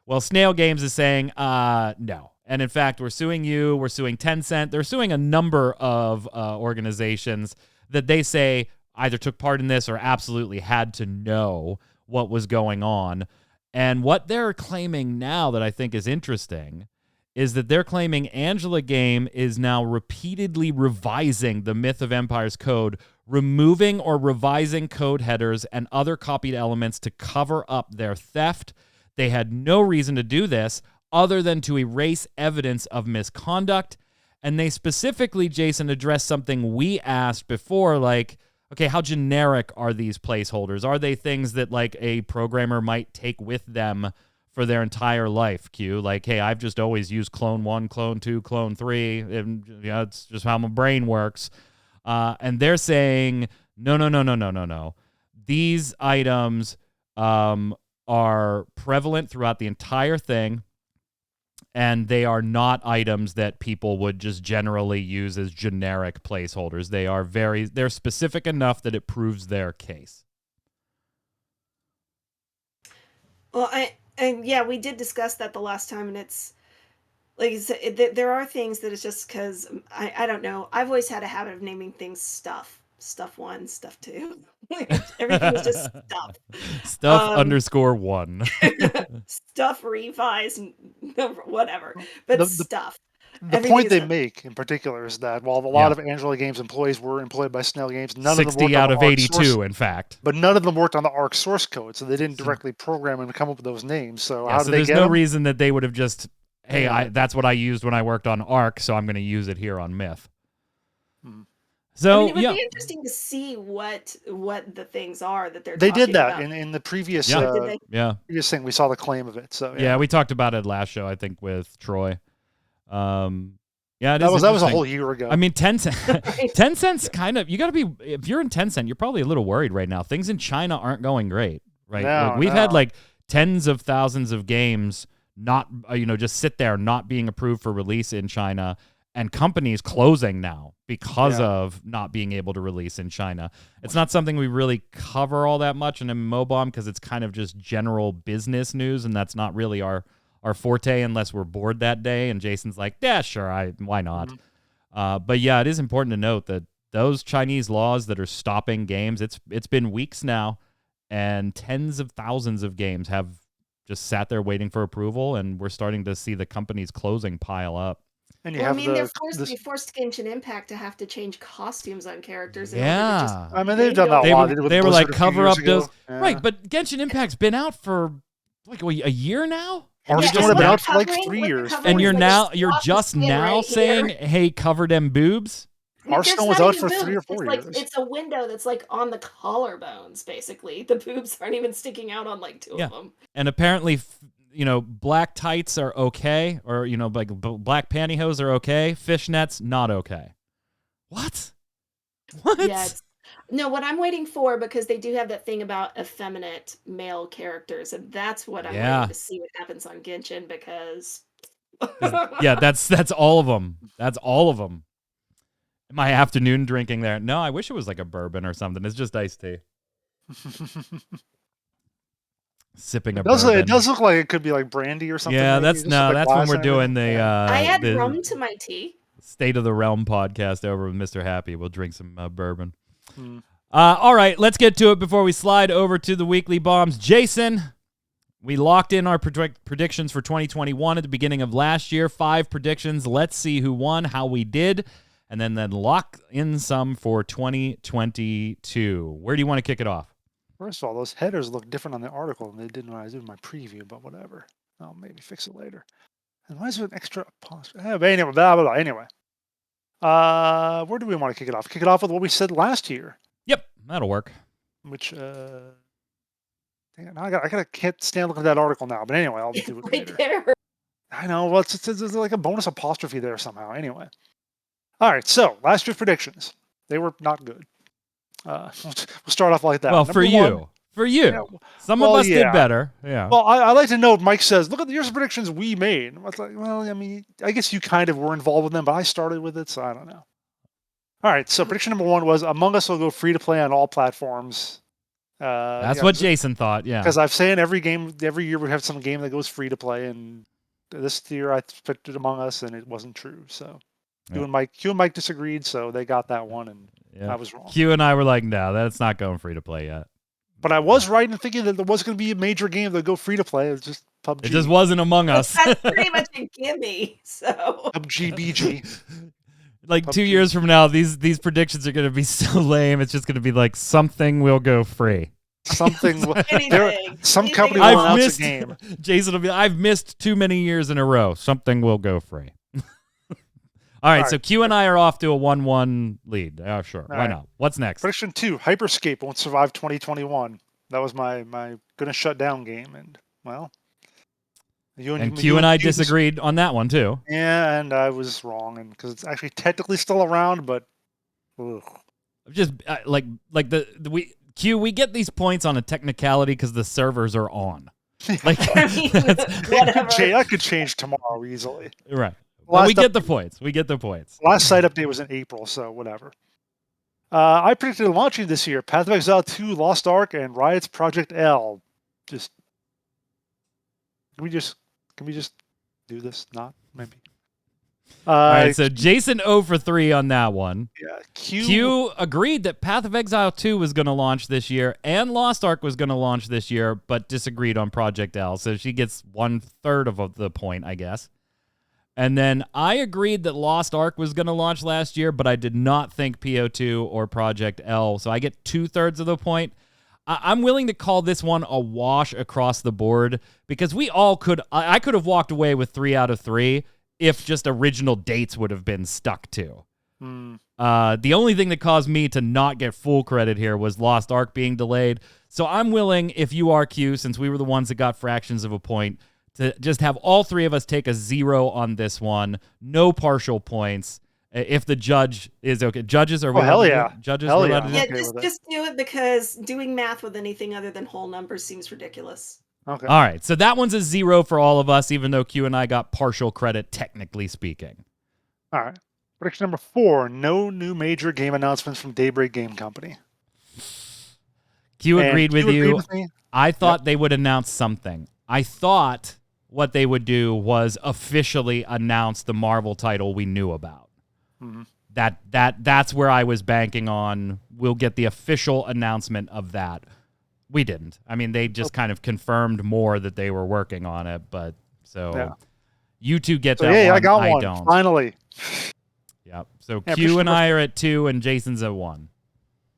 Well, Snail Games is saying, no. And in fact, we're suing you, we're suing Tencent. They're suing a number of organizations that they say either took part in this or absolutely had to know what was going on. And what they're claiming now that I think is interesting is that they're claiming Angela Game is now repeatedly revising the Myth of Empires code, removing or revising code headers and other copied elements to cover up their theft. They had no reason to do this other than to erase evidence of misconduct. And they specifically, Jason, addressed something we asked before, like, okay, how generic are these placeholders? Are they things that like a programmer might take with them for their entire life, Q? Like, hey, I've just always used clone 1, clone 2, clone 3. And, it's just how my brain works. And they're saying, no. These items are prevalent throughout the entire thing. And they are not items that people would just generally use as generic placeholders. They're specific enough that it proves their case. Well, we did discuss that the last time, and it's like there are things that it's just because I don't know. I've always had a habit of naming things stuff 1, stuff 2. Everything is just stuff. Stuff _1. Stuff revise, whatever. But stuff. The point they make in particular is that while a lot of Angela Games employees were employed by Snail Games, none 60 of them worked out on of the 82, in fact. But none of them worked on the ARC source code, so they didn't directly program and come up with those names. So how did they get there's no them? reason that they would have just, hey, that's what I used when I worked on ARC, so I'm going to use it here on Myth. So it would be interesting to see what the things are that they did that about. in the previous previous thing. We saw the claim of it. So we talked about it last show, I think, with Troy. That was a whole year ago. I mean, Tencent's kind of, you got to be, if you're in Tencent, you're probably a little worried right now. Things in China aren't going great right? No, We've had no. like tens of thousands of games not, just sit there not being approved for release in China, and companies closing now because of not being able to release in China. It's not something we really cover all that much in MMOBomb because it's kind of just general business news, and that's not really our forte unless we're bored that day. And Jason's like, yeah, sure, why not? But yeah, it is important to note that those Chinese laws that are stopping games, it's been weeks now, and tens of thousands of games have just sat there waiting for approval, and we're starting to see the companies closing pile up. And you Well, I have mean, they forced Genshin Impact to have to change costumes on characters in order to just. Yeah. I mean, they've done go- that a lot. They did with They were Blizzard like, a few cover years up ago. those. Yeah. Right, but Genshin Impact's been out for like a year now? Hearthstone and have been what out for like covering- 3 what years. covering And is you're like just skin now right saying, here. hey, cover them boobs? Hearthstone There's was not out even for 3 or boobs. 4 It's like years. it's a window that's like on the collarbones, basically. The boobs aren't even sticking out on like two of them. And apparently, black tights are okay, or, like black pantyhose are okay. Fishnets, not okay. What? What? Yeah. No, what I'm waiting for, because they do have that thing about effeminate male characters, and that's what I'm waiting to see what happens on Genshin, because Yeah, that's all of them. That's all of them. My afternoon drinking there. No, I wish it was like a bourbon or something. It's just iced tea. Sipping a bourbon. It does look like it could be like brandy or something. Yeah, maybe. that's when we're doing the I add the rum to my tea. State of the Realm podcast over with Mr. Happy. We'll drink some bourbon. All right, let's get to it before we slide over to the weekly bombs. Jason, we locked in our predictions for 2021 at the beginning of last year. 5 predictions. Let's see who won, how we did, and then lock in some for 2022. Where do you want to kick it off? First of all, those headers look different on the article than they did when I was doing my preview, but whatever. I'll maybe fix it later. And why is there an extra apostrophe? But anyway, blah, blah, blah. Anyway. Where do we want to kick it off? Kick it off with what we said last year. Yep, that'll work. Which, dang it, now I can't stand looking at that article now. But anyway, I'll do it later. There. I know. Well, it's like a bonus apostrophe there somehow. Anyway. All right. So last year's predictions. They were not good. We'll start off like that. Well, Number for you. one, For you. yeah, Some of us did better. Yeah. Well, I like to note Mike says, look at here's the predictions we made. I was like, well, I mean, I guess you kind of were involved with them, but I started with it, so I don't know. All right, so prediction number 1 was Among Us will go free to play on all platforms. That's what Jason thought, yeah. Because I've saying every year we have some game that goes free to play, and this year I predicted Among Us, and it wasn't true. So Q and Mike disagreed, so they got that one, and I was wrong. Q and I were like, no, that's not going free to play yet. But I was right in thinking that there was going to be a major game that would go free to play. It's just PUBG. It just wasn't Among Us. That's pretty much a gimme. So PUBG BG. Like PUBG. 2 years from now, these predictions are going to be so lame. It's just going to be like something will go free. Some company will announce a game. Jason will be, I've missed too many years in a row. Something will go free. All right, so Q and I are off to a 1-1 lead. Oh, sure. Why not? What's next? Prediction 2, Hyperscape won't survive 2021. That was my gonna shut down game, and well, Q and I disagreed on that one too. Yeah, and I was wrong, and because it's actually technically still around, but just we get these points on a technicality because the servers are on. Like that could change tomorrow easily. Right. Well, we get the points. Last site update was in April, so whatever. I predicted launching this year Path of Exile 2, Lost Ark, and Riot's Project L. Can we just do this? Not maybe. All right, so Jason 0 for 3 on that one. Yeah, Q agreed that Path of Exile 2 was going to launch this year and Lost Ark was going to launch this year, but disagreed on Project L. So she gets 1/3 of the point, I guess. And then I agreed that Lost Ark was going to launch last year, but I did not think PO2 or Project L. So I get 2/3 of the point. I'm willing to call this one a wash across the board because I could have walked away with 3 out of 3 if just original dates would have been stuck to. The only thing that caused me to not get full credit here was Lost Ark being delayed. So I'm willing, if you are Q, since we were the ones that got fractions of a point, to just have all 3 of us take a 0 on this one, no partial points, If the judge is okay. Judges are we Oh, hell allowed to do yeah. it? Judges Hell are allowed yeah. to do Yeah, it? okay with it. just do it because doing math with anything other than whole numbers seems ridiculous. Okay. All right. So that one's a 0 for all of us, even though Q and I got partial credit, technically speaking. All right. Prediction number 4: no new major game announcements from Daybreak Game Company. Q And agreed with Q you. agreed with me. I thought they would announce something. I thought what they would do was officially announce the Marvel title we knew about. Mhm. That's where I was banking on. We'll get the official announcement of that. We didn't. I mean, they just kind of confirmed more that they were working on it. But so Yeah. you two get So that yeah, one. I got one. don't. Finally. Yep. So Yeah, Q prediction and number- I are at 2, and Jason's at 1.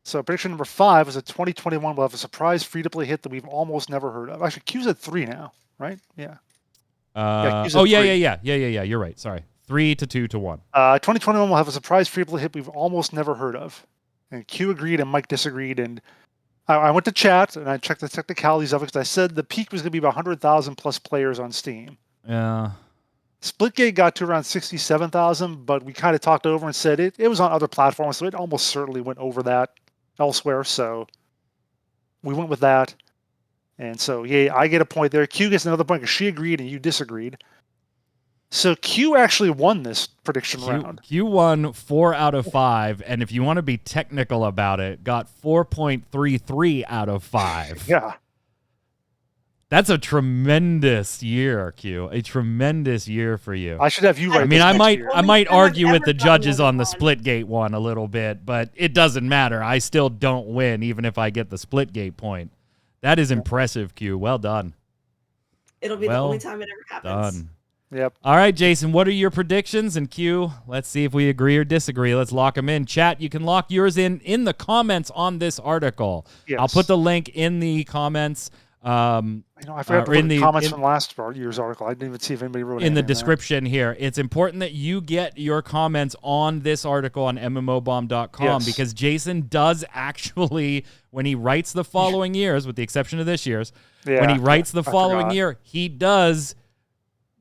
So prediction number 5 is that 2021 will have a surprise free-to-play hit that we've almost never heard of. Actually, Q's at 3 now, right? Yeah. Q's at 3. Yeah. You're right. Sorry. 3 to 2 to 1. 2021 will have a surprise free-to-play hit we've almost never heard of. And Q agreed and Mike disagreed. And I went to chat and I checked the technicalities of it because I said the peak was going to be about 100,000 plus players on Steam. Yeah. Splitgate got to around 67,000, but we kind of talked over and said it was on other platforms, so it almost certainly went over that elsewhere. So we went with that. And so, yeah, I get a point there. Q gets another point because she agreed and you disagreed. So Q actually won this prediction round. Q won 4 out of 5, and if you want to be technical about it, got 4.33 out of 5. Yeah. That's a tremendous year, Q. A tremendous year for you. I should have you right. I mean, this I next might year. I might Only time I've argue with ever the gotten judges more on the than one. Splitgate one a little bit, but it doesn't matter. I still don't win, even if I get the Splitgate point. That is impressive, Q. Well done. It'll be Well the only time it ever happens. Done. Yep. All right, Jason, what are your predictions? And Q, let's see if we agree or disagree. Let's lock them in. Chat, you can lock yours in the comments on this article. Yes. I'll put the link in the comments. I forgot to in put the- the comments in- from last year's article. I didn't even see if anybody wrote in the anything there. description here. It's important that you get your comments on this article on mmobomb.com Yes. because Jason does actually, when he writes the following years, with the exception of this year's, when he writes the I following forgot. year, he does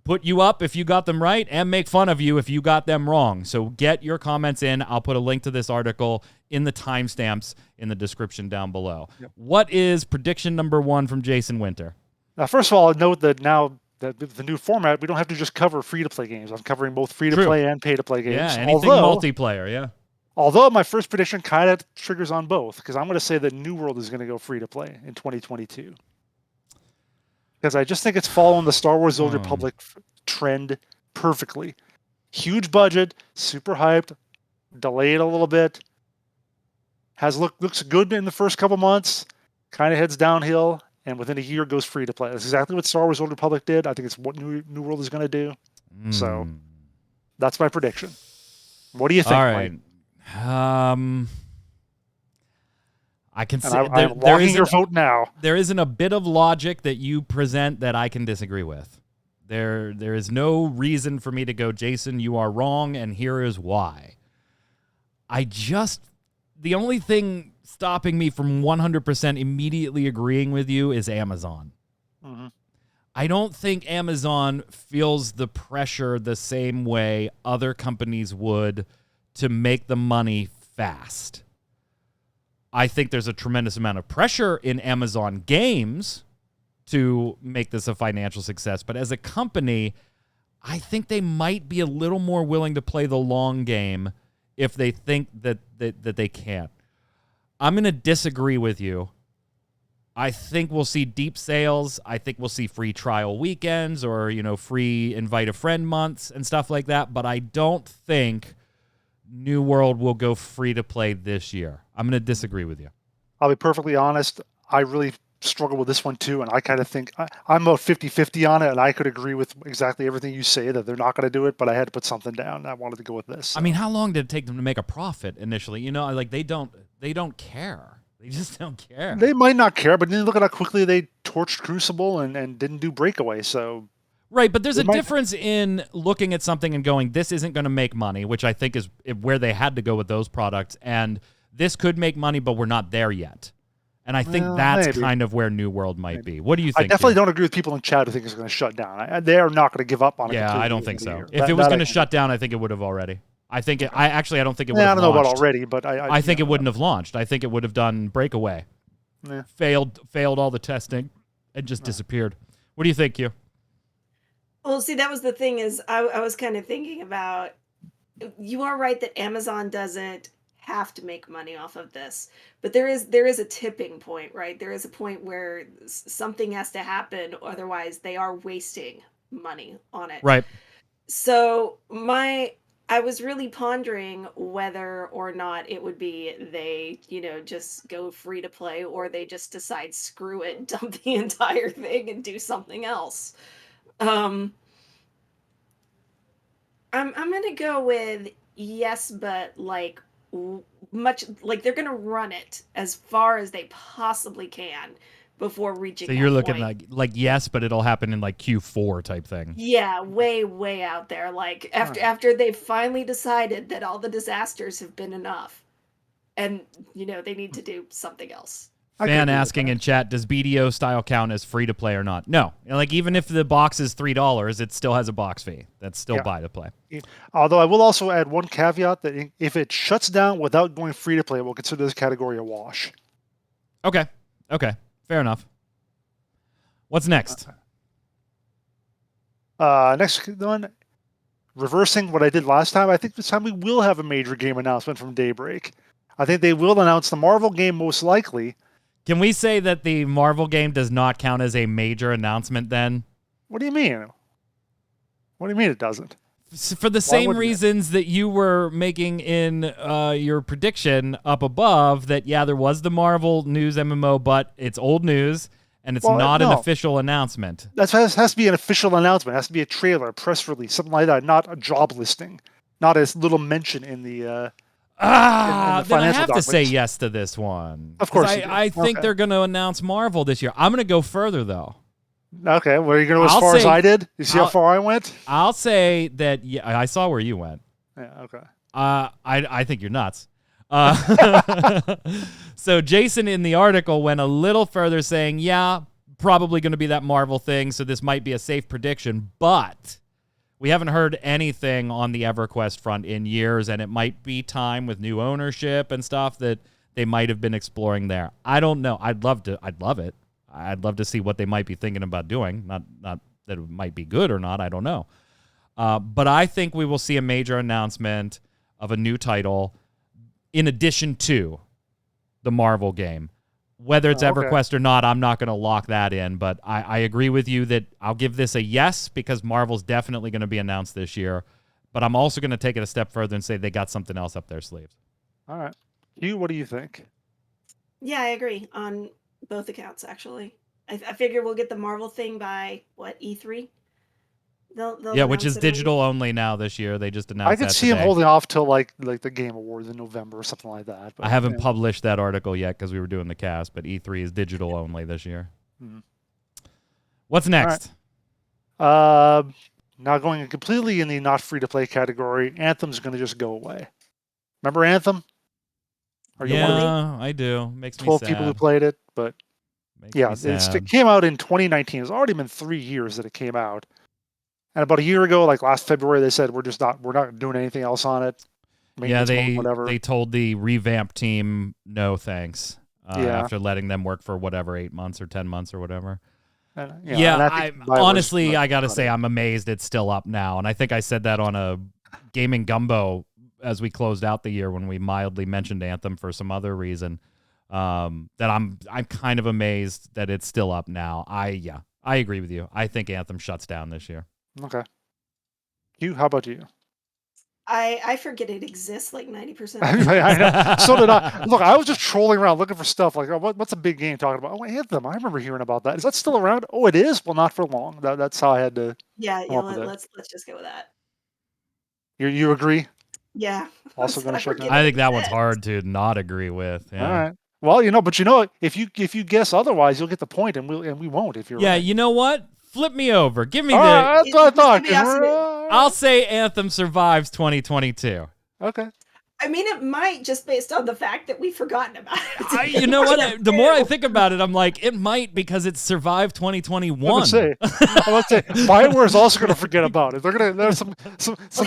put you up if you got them right and make fun of you if you got them wrong. So get your comments in. I'll put a link to this article in the timestamps in the description down below. Yep. What is prediction number 1 from Jason Winter? Now, first of all, note that now that with the new format, we don't have to just cover free-to-play games. I'm covering both free-to-play and pay-to-play games. Yeah, anything although, multiplayer, yeah. although my first prediction kind of triggers on both, because I'm going to say that New World is going to go free-to-play in 2022. Because I just think it's following the Star Wars Old Republic trend perfectly. Huge budget, super hyped, delayed a little bit. Looks good in the first couple months, kind of heads downhill, and within a year goes free to play. That's exactly what Star Wars Old Republic did. I think it's what New World is going to do. So that's my prediction. What do you think, All right. Mike? I can And see I'm logging your vote now. there isn't a bit of logic that you present that I can disagree with. There is no reason for me to go, Jason, you are wrong, and here is why. The only thing stopping me from 100% immediately agreeing with you is Amazon. Mm-hmm. I don't think Amazon feels the pressure the same way other companies would to make the money fast. I think there's a tremendous amount of pressure in Amazon games to make this a financial success. But as a company, I think they might be a little more willing to play the long game if they think that they can't. I'm going to disagree with you. I think we'll see deep sales. I think we'll see free trial weekends or, free invite a friend months and stuff like that. But I don't think New World will go free to play this year. I'm going to disagree with you. I'll be perfectly honest. I really struggle with this one too, and I kind of think I'm about 50-50 on it, and I could agree with exactly everything you say that they're not going to do it, but I had to put something down. I wanted to go with this. I mean, how long did it take them to make a profit initially? They don't care. They just don't care. They might not care, but then look at how quickly they torched Crucible and didn't do Breakaway. So right, but there's a difference in looking at something and going, this isn't going to make money, which I think is where they had to go with those products, and this could make money, but we're not there yet. And I think that's maybe. kind of where New World might be. What do you I think? definitely don't agree with people in chat who think it's going to shut down. They are not going to give up on it. Yeah, completely I don't at the think end of the so. year. If it was That going I to shut down, I think it would have already. I think I don't think it would Yeah, I have don't know about launched. already, but I think it wouldn't have launched. I think it would have done breakaway. Yeah. Failed all the testing and just disappeared. What do you think, Q? Well, see, that was the thing is I was kind of thinking about, you are right that Amazon doesn't have to make money off of this, but there is a tipping point, right? There is a point where something has to happen, otherwise they are wasting money on it. Right. So I was really pondering whether or not it would be they, just go free to play, or they just decide screw it, dump the entire thing and do something else. Um I'm gonna go with yes, but like much like they're gonna run it as far as they possibly can before reaching So that you're looking point. like yes, but it'll happen in like Q4 type thing. Yeah, way out there. Like after they've finally decided that all the disasters have been enough, and they need to do something else. Fan asking in chat, does BDO style count as free to play or not? No. Like even if the box is $3, it still has a box fee. That's still buy to play. Although I will also add one caveat that if it shuts down without going free to play, we'll consider this category a wash. Okay. Fair enough. What's next? Next one, reversing what I did last time. I think this time we will have a major game announcement from Daybreak. I think they will announce the Marvel game most likely. Can we say that the Marvel game does not count as a major announcement then? What do you mean? What do you mean it doesn't? For the same reasons that you were making in your prediction up above, that, there was the Marvel news MMO, but it's old news, and it's not an official announcement. That has to be an official announcement. It has to be a trailer, a press release, something like that, not a job listing, not a little mention in the then I have documents. to say yes to this one. Of course I think they're going to announce Marvel this year. I'm going to go further, though. Okay, well, are you going to go as far as I did? You see how far I went? I'll say that, I saw where you went. Yeah, okay. I think you're nuts. So Jason in the article went a little further, saying, probably going to be that Marvel thing, so this might be a safe prediction, but we haven't heard anything on the EverQuest front in years, and it might be time with new ownership and stuff that they might have been exploring there. I don't know. I'd love it. I'd love to see what they might be thinking about doing. Not that it might be good or not. I don't know. But I think we will see a major announcement of a new title in addition to the Marvel game. Whether it's EverQuest or not, I'm not going to lock that in, but I agree with you that I'll give this a yes because Marvel's definitely going to be announced this year, but I'm also going to take it a step further and say they got something else up their sleeves. All right. Hugh, what do you think? Yeah, I agree on both accounts, actually. I figure we'll get the Marvel thing by, E3? They'll which is digital only now this year. They just announced that I could see them holding off till like the Game Awards in November or something like that. But, I haven't published that article yet because we were doing the cast, but E3 is digital only this year. What's next? Right. Now going completely in the not free-to-play category, Anthem's going to just go away. Remember Anthem? I do. Makes me sad. 12 people who played it, but it came out in 2019. It's already been 3 years that it came out. And about a year ago, like last February, they said we're not doing anything else on it. They told the revamp team no thanks after letting them work for 8 months or 10 months or whatever. Honestly, I got to say I'm amazed it's still up now. And I think I said that on a Gaming Gumbo as we closed out the year when we mildly mentioned Anthem for some other reason. That I'm kind of amazed that it's still up now. I agree with you. I think Anthem shuts down this year. Okay. Hugh, how about you? I forget it exists like 90%. I know. So did I. Look, I was just trolling around looking for stuff like, what's a big game talking about? Oh, Anthem. I remember hearing about that. Is that still around? Oh, it is? Well, not for long. That's how I had to. Let's just go with that. You agree? Yeah. Also going to shut down. I think that one's hard to not agree with. Yeah. All right. Well, if you guess otherwise, you'll get the point, and we won't if you're right. You know what? Flip me over. Give me that's what I thought. I'll say Anthem survives 2022. Okay. I mean, it might just based on the fact that we've forgotten about it. You know what? The more I think about it, I'm like, it might because it survived 2021. I'm gonna say, Bioware's also gonna forget about it. There's some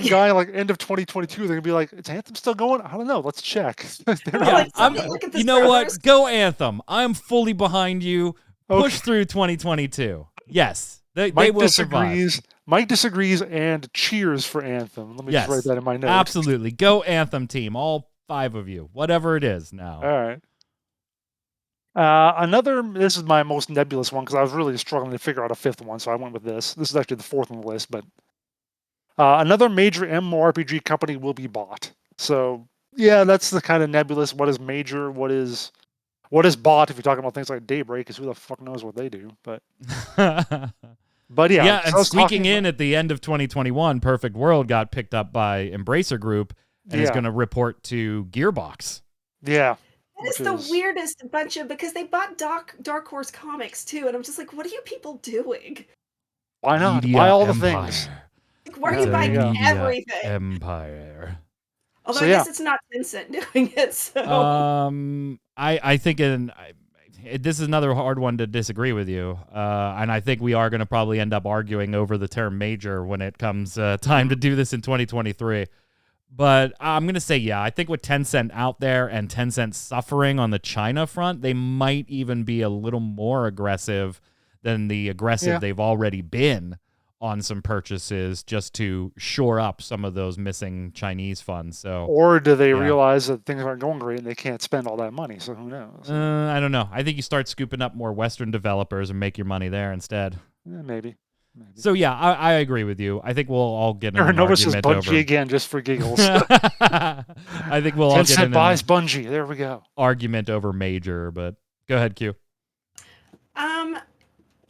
guy like end of 2022. They're gonna be like, is Anthem still going? I don't know. Let's check. Like, look at the you know servers. what? Go Anthem. I'm fully behind you. Push Okay. through 2022. Yes, they Mike will survive. Mike disagrees and cheers for Anthem. Let me just write that in my notes. Absolutely. Go Anthem team. All 5 of you. Whatever it is now. All right. This is my most nebulous one because I was really struggling to figure out a 5th one, so I went with this. This is actually the 4th on the list, but another major MMORPG company will be bought. So yeah, that's the kind of nebulous. What is major? What is bought? If you're talking about things like Daybreak, because who the fuck knows what they do? But yeah. Yeah, and squeaking in at the end of 2021, Perfect World got picked up by Embracer Group and is going to report to Gearbox. Yeah. That is the weirdest bunch of, because they bought Dark Horse Comics too, and I'm just like, what are you people doing? Why not? Buy all the things. Like, why are you buying everything? Empire. Although I guess it's not Tencent doing it, so. I think this is another hard one to disagree with you, and I think we are going to probably end up arguing over the term major when it comes time to do this in 2023. But I'm going to say, yeah, I think with Tencent out there and Tencent suffering on the China front, they might even be a little more aggressive than the aggressive they've already been on some purchases just to shore up some of those missing Chinese funds. So, or do they realize that things aren't going great and they can't spend all that money? So who knows? I don't know. I think you start scooping up more Western developers and make your money there instead. Maybe. So yeah, I agree with you. I think we'll all get in an Nova says argument Bungie over again just for giggles. I think we'll all get in buys Bungie. There we go. Argument over major, but go ahead, Q.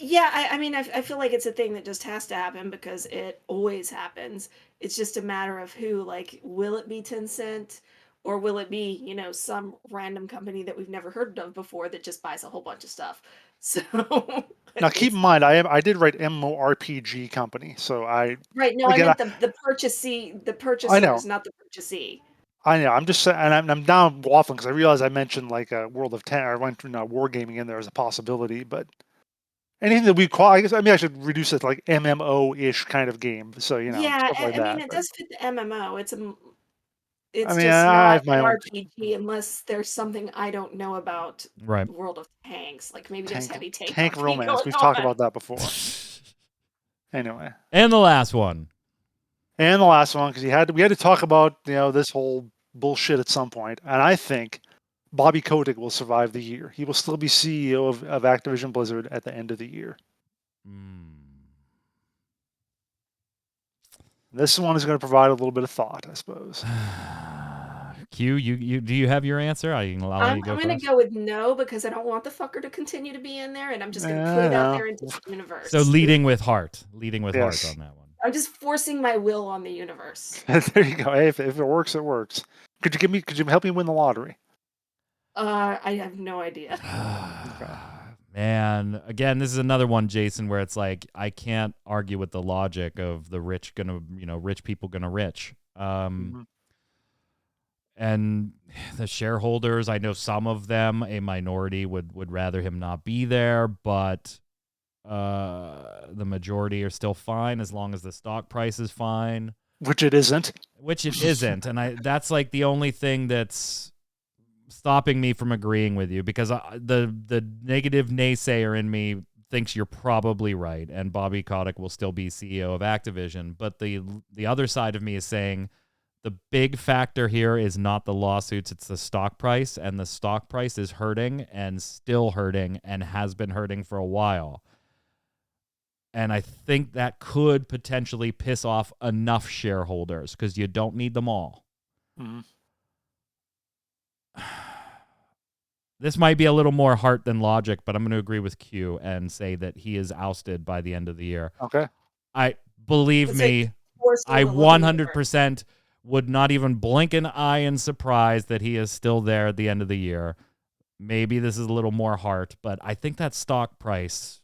Yeah, I mean, I feel like it's a thing that just has to happen because it always happens. It's just a matter of who, like, will it be Tencent or will it be, some random company that we've never heard of before that just buys a whole bunch of stuff? So now, keep in mind, I did write MMORPG company, so I I meant the purchasee, the purchasers, not the purchasee. I know. I'm just saying, and I'm now waffling because I realize I mentioned like a World of Tanks. I went through wargaming in there as a possibility, but anything that we call, I guess, I should reduce it to like MMO-ish kind of game. So yeah, stuff like I mean, it does fit the MMO. It's I just not an RPG unless there's something I don't know about. Right. World of Tanks, like maybe there's heavy tank romance. We've talked about that before. Anyway, and the last one, because we had to talk about this whole bullshit at some point, and I think Bobby Kotick will survive the year. He will still be CEO of Activision Blizzard at the end of the year. This one is going to provide a little bit of thought, I suppose. Q, do you have your answer? I'm going to go with no because I don't want the fucker to continue to be in there, and I'm just going to put it out there into the universe. So leading with heart on that one. I'm just forcing my will on the universe. There you go. Hey, if it works, it works. Could you help me win the lottery? I have no idea. Okay. Man, again, this is another one, Jason, where it's like I can't argue with the logic of the rich rich people gonna rich. And the shareholders, I know some of them, a minority, would rather him not be there, but the majority are still fine as long as the stock price is fine. Which it isn't. And that's like the only thing that's stopping me from agreeing with you, because the negative naysayer in me thinks you're probably right, and Bobby Kotick will still be CEO of Activision. But the other side of me is saying the big factor here is not the lawsuits, it's the stock price, and the stock price is hurting and still hurting and has been hurting for a while. And I think that could potentially piss off enough shareholders because you don't need them all. Mm-hmm. This might be a little more heart than logic, but I'm going to agree with Q and say that he is ousted by the end of the year. Okay. I 100% would not even blink an eye in surprise that he is still there at the end of the year. Maybe this is a little more heart, but I think that stock price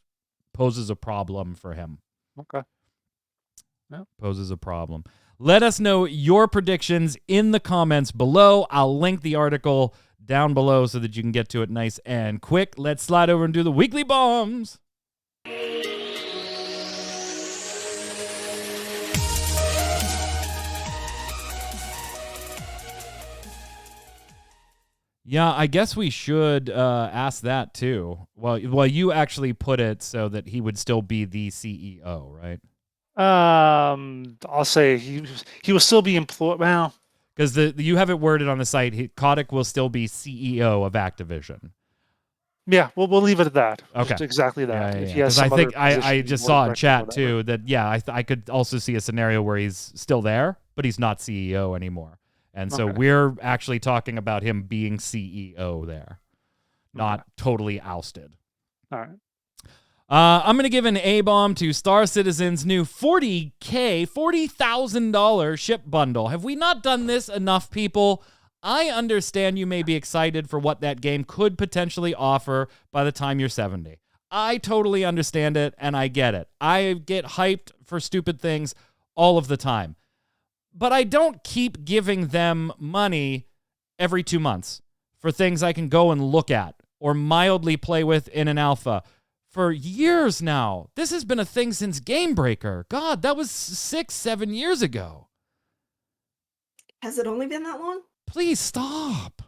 poses a problem for him. Okay. Yeah. Poses a problem. Let us know your predictions in the comments below. I'll link the article down below so that you can get to it nice and quick. Let's slide over and do the weekly bombs. Yeah, I guess we should ask that too. Well, you actually put it so that he would still be the CEO, right? I'll say he will still be employed. Well, because you have it worded on the site. Kotick will still be CEO of Activision. Yeah, we'll leave it at that. Okay, Just exactly that. Yeah. If he has I some think other I position, just board saw in director, chat whatever. too that I could also see a scenario where he's still there, but he's not CEO anymore. And so we're actually talking about him being CEO there, not totally ousted. All right. I'm going to give an A-bomb to Star Citizen's new $40,000 ship bundle. Have we not done this enough, people? I understand you may be excited for what that game could potentially offer by the time you're 70. I totally understand it, and I get it. I get hyped for stupid things all of the time. But I don't keep giving them money every 2 months for things I can go and look at or mildly play with in an alpha. For years now. This has been a thing since Game Breaker. God, that was 6-7 years ago. Has it only been that long? Please stop.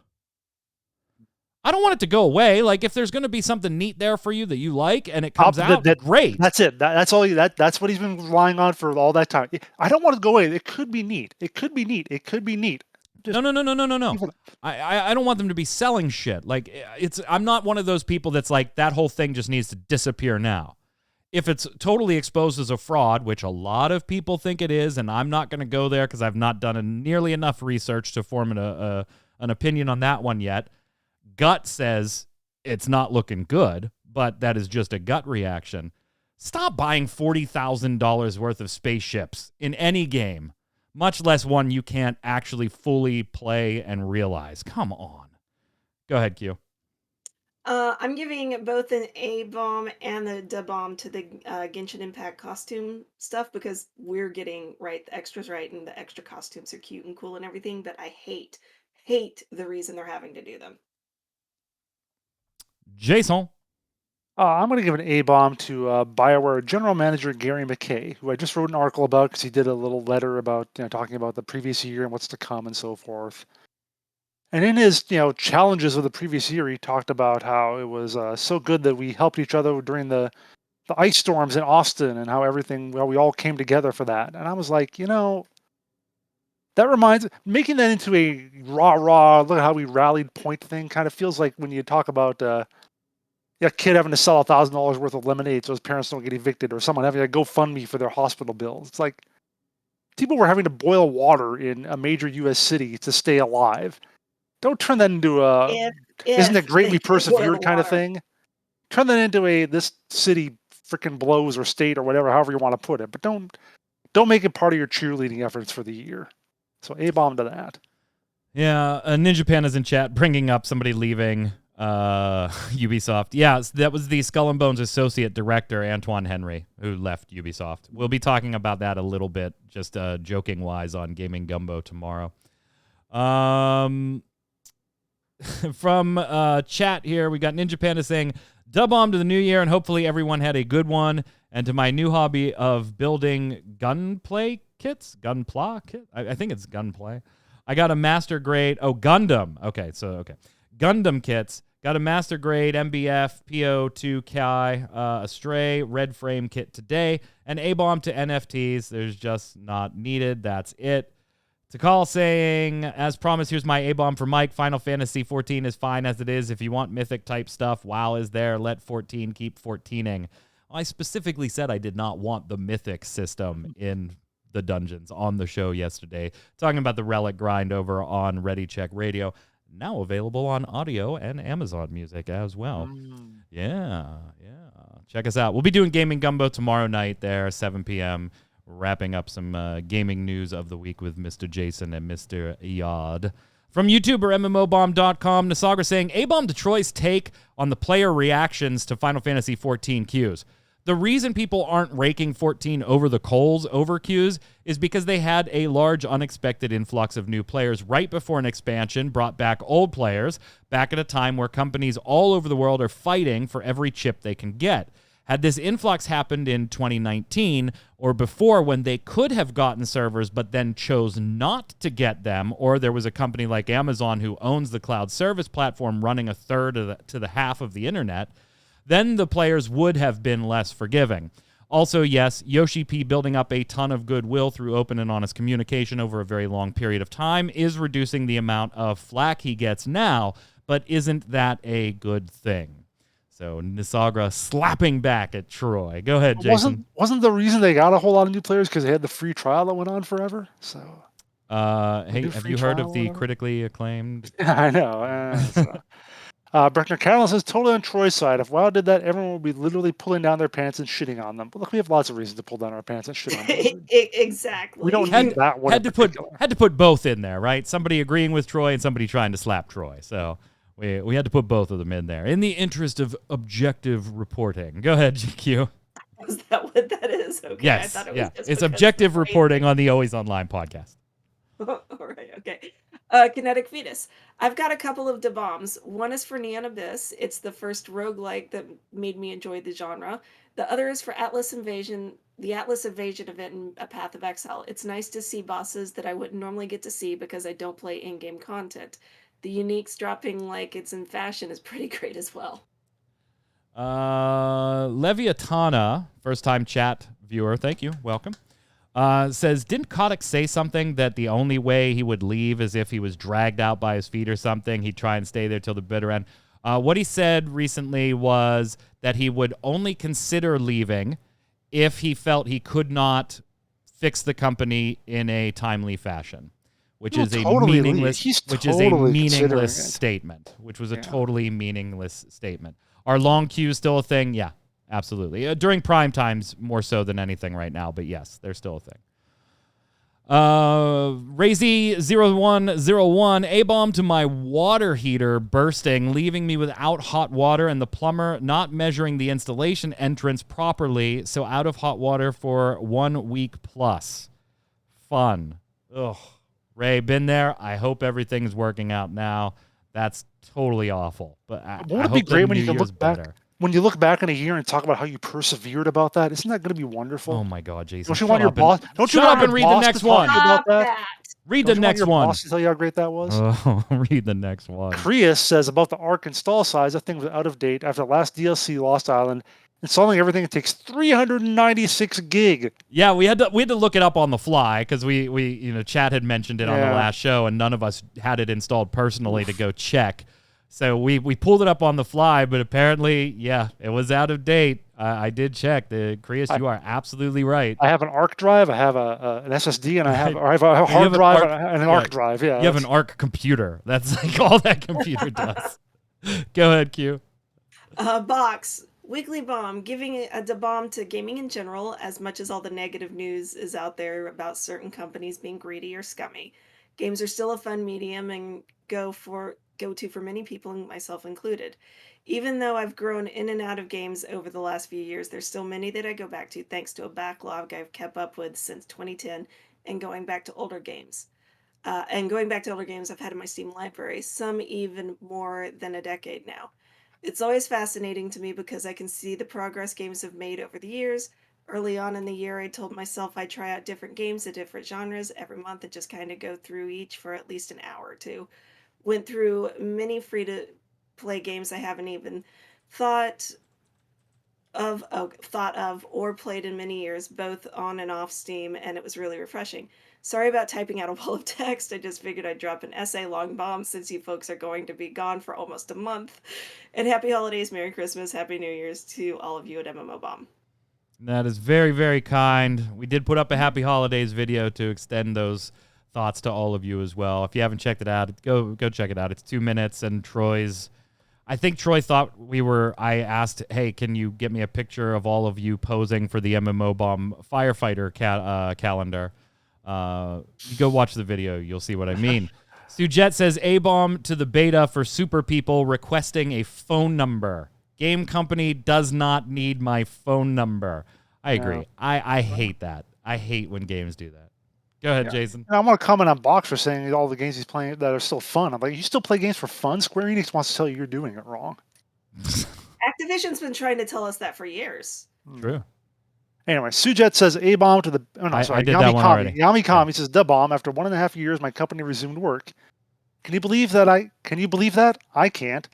I don't want it to go away. Like, if there's going to be something neat there for you that you like and it comes out, great. That's it. That's all. That's what he's been relying on for all that time. I don't want it to go away. It could be neat. It could be neat. It could be neat. No. I don't want them to be selling shit. Like, I'm not one of those people that's like, that whole thing just needs to disappear now. If it's totally exposed as a fraud, which a lot of people think it is, and I'm not going to go there because I've not done nearly enough research to form an opinion on that one yet. Gut says it's not looking good, but that is just a gut reaction. Stop buying $40,000 worth of spaceships in any game, much less one you can't actually fully play and realize. Come on. Go ahead, Q. I'm giving both an A-bomb and a D-bomb to the Genshin Impact costume stuff because we're getting the extras right, and the extra costumes are cute and cool and everything, but I hate the reason they're having to do them. Jason. I'm going to give an A-bomb to BioWare General Manager Gary McKay, who I just wrote an article about because he did a little letter about talking about the previous year and what's to come and so forth. And in his challenges of the previous year, he talked about how it was so good that we helped each other during the ice storms in Austin and how we all came together for that. And I was like, that reminds making that into a rah look at how we rallied point thing kind of feels like when you talk about a kid having to sell $1,000 worth of lemonade so his parents don't get evicted, or someone having to GoFundMe for their hospital bills. It's like people were having to boil water in a major U.S. city to stay alive. Don't turn that into isn't it great we persevered kind of thing. Turn that into this city freaking blows or state or whatever, however you want to put it. But don't make it part of your cheerleading efforts for the year. So A-bomb to that. Yeah, Ninja Panda's in chat bringing up somebody leaving Ubisoft. Yeah, that was the Skull and Bones associate director, Antoine Henry, who left Ubisoft. We'll be talking about that a little bit, just joking-wise, on Gaming Gumbo tomorrow. From chat here, we got Ninja Panda saying, "Dub-bomb to the new year, and hopefully everyone had a good one. And to my new hobby of building gunplay kits, gunpla kit. I think it's gunplay. I got a master grade. Oh, Gundam. Okay. Gundam kits. Got a master grade MBF PO2 Kai, a stray red frame kit today. An A-bomb to NFTs. There's just not needed. That's it." Takal saying, "As promised, here's my A-bomb for Mike. Final Fantasy 14 is fine as it is. If you want mythic type stuff, WoW is there. Let 14 keep 14ing. I specifically said I did not want the mythic system in the dungeons on the show yesterday. Talking about the relic grind over on Ready Check Radio. Now available on audio and Amazon Music as well. Yeah. Check us out. We'll be doing Gaming Gumbo tomorrow night there, 7 p.m., wrapping up some gaming news of the week with Mr. Jason and Mr. Iyad. From YouTuber MMOBomb.com, Nasagra saying, "A-bomb to Troy's take on the player reactions to Final Fantasy 14 queues. The reason people aren't raking 14 over the coals over queues is because they had a large unexpected influx of new players right before an expansion brought back old players back at a time where companies all over the world are fighting for every chip they can get. Had this influx happened in 2019 or before, when they could have gotten servers but then chose not to get them, or there was a company like Amazon who owns the cloud service platform running a third to the half of the internet, then the players would have been less forgiving. Also, yes, Yoshi P building up a ton of goodwill through open and honest communication over a very long period of time is reducing the amount of flack he gets now, but isn't that a good thing? So Nisagra slapping back at Troy. Go ahead, Jason. Wasn't the reason they got a whole lot of new players because they had the free trial that went on forever? So, hey, have you heard of the critically acclaimed? I know. Breckner Carolyn says, totally on Troy's side. If WoW did that, everyone would be literally pulling down their pants and shitting on them. But look, we have lots of reasons to pull down our pants and shit on them. Exactly. We don't need that one. Had to put both in there, right? Somebody agreeing with Troy and somebody trying to slap Troy. So we had to put both of them in there in the interest of objective reporting. Go ahead, GQ. Is that what that is? Okay. Yes. I thought it was just it's objective reporting on the Always Online podcast. All right. Okay. Kinetic Fetus. I've got a couple of bombs. One is for Neon Abyss. It's the first roguelike that made me enjoy the genre. The other is for Atlas Invasion, the Atlas Invasion event in A Path of Exile. It's nice to see bosses that I wouldn't normally get to see because I don't play in-game content. The uniques dropping like it's in fashion is pretty great as well. Leviatana, first-time chat viewer, thank you, welcome. Says, didn't Kotick say something that the only way he would leave is if he was dragged out by his feet or something? He'd try and stay there till the bitter end. What he said recently was that he would only consider leaving if he felt he could not fix the company in a timely fashion, which is a meaningless statement, which was a totally meaningless statement. Are long queues still a thing? Yeah. Absolutely. During prime times, more so than anything right now, but yes, they're still a thing. Razy0101, A-bomb to my water heater bursting, leaving me without hot water, and the plumber not measuring the installation entrance properly, so out of hot water for 1 week plus. Fun. Ugh. Ray, been there. I hope everything's working out now. That's totally awful. But I hope be great when you can look back. When you look back in a year and talk about how you persevered about that, isn't that going to be wonderful? Oh my God, Jason! Don't you want your boss? Don't you shut up and read the next one. About that? Read the next one. Boss to tell you how great that was. Oh, read the next one. Krius says about the Arc install size. That thing was out of date after the last DLC, Lost Island. Installing everything, it takes 396 gig. Yeah, we had to look it up on the fly because we Chad had mentioned it on the last show, and none of us had it installed personally to go check. So we pulled it up on the fly, but apparently, it was out of date. I did check. Krius, you are absolutely right. I have an ARC drive. I have an SSD, and I have a hard drive and an ARC drive. Yeah, you have an ARC computer. That's like all that computer does. Go ahead, Q. Box. Weekly bomb, giving a bomb to gaming in general, as much as all the negative news is out there about certain companies being greedy or scummy. Games are still a fun medium and go to for many people, myself included. Even though I've grown in and out of games over the last few years, there's still many that I go back to thanks to a backlog I've kept up with since 2010 and going back to older games. I've had in my Steam library, some even more than a decade now. It's always fascinating to me because I can see the progress games have made over the years. Early on in the year, I told myself I'd try out different games of different genres every month and just kind of go through each for at least an hour or two. Went through many free-to-play games I haven't even thought of or played in many years, both on and off Steam, and it was really refreshing. Sorry about typing out a wall of text. I just figured I'd drop an essay-long bomb since you folks are going to be gone for almost a month. And happy holidays, Merry Christmas, Happy New Year's to all of you at MMO Bomb. That is very, very kind. We did put up a Happy Holidays video to extend those thoughts to all of you as well. If you haven't checked it out, go check it out. It's 2 minutes, and I think Troy thought I asked, hey, can you get me a picture of all of you posing for the MMO Bomb firefighter calendar? You go watch the video. You'll see what I mean. Sujet says, A-bomb to the beta for super people requesting a phone number. Game company does not need my phone number. I agree. No. I hate that. I hate when games do that. Go ahead, Jason. And I want to comment on Boxer saying all the games he's playing that are still fun. I'm like, you still play games for fun? Square Enix wants to tell you you're doing it wrong. Activision's been trying to tell us that for years. True. Anyway, Sujet says A-bomb to the... Oh, no, sorry. I did that one already. Yami Kami says, the bomb. After 1.5 years, my company resumed work. Can you believe that? I can't.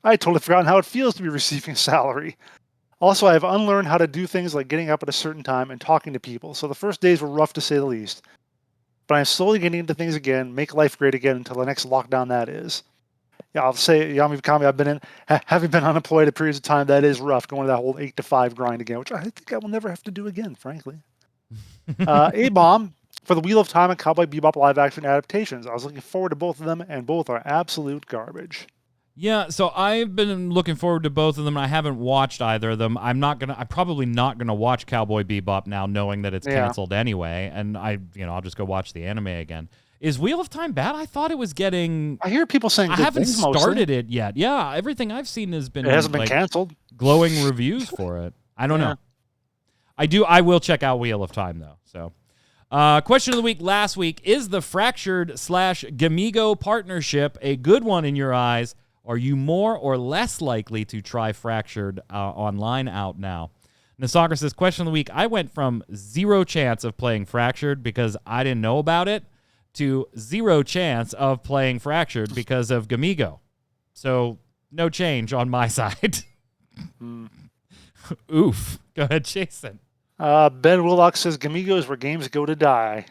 I had totally forgotten how it feels to be receiving a salary. Also, I have unlearned how to do things like getting up at a certain time and talking to people. So the first days were rough to say the least. But I'm slowly getting into things again, make life great again until the next lockdown that is. Yeah, I'll say, Yami Kami, having been unemployed at periods of time, that is rough, going to that whole 8 to 5 grind again, which I think I will never have to do again, frankly. A-bomb for the Wheel of Time and Cowboy Bebop live action adaptations. I was looking forward to both of them, and both are absolute garbage. Yeah, so I've been looking forward to both of them. I haven't watched either of them. I'm probably not gonna watch Cowboy Bebop now, knowing that it's canceled anyway. And I'll just go watch the anime again. Is Wheel of Time bad? I thought it was getting. I hear people saying I haven't started it yet. Yeah, everything I've seen has been. It hasn't been canceled. Glowing reviews for it. I don't know. I will check out Wheel of Time though. So. Question of the week last week: is the Fractured / Gamigo partnership a good one in your eyes? Are you more or less likely to try Fractured online out now? Nasagar says, question of the week, I went from 0 chance of playing Fractured because I didn't know about it to 0 chance of playing Fractured because of Gamigo. So no change on my side. Oof. Go ahead, Jason. Ben Willock says, Gamigo is where games go to die.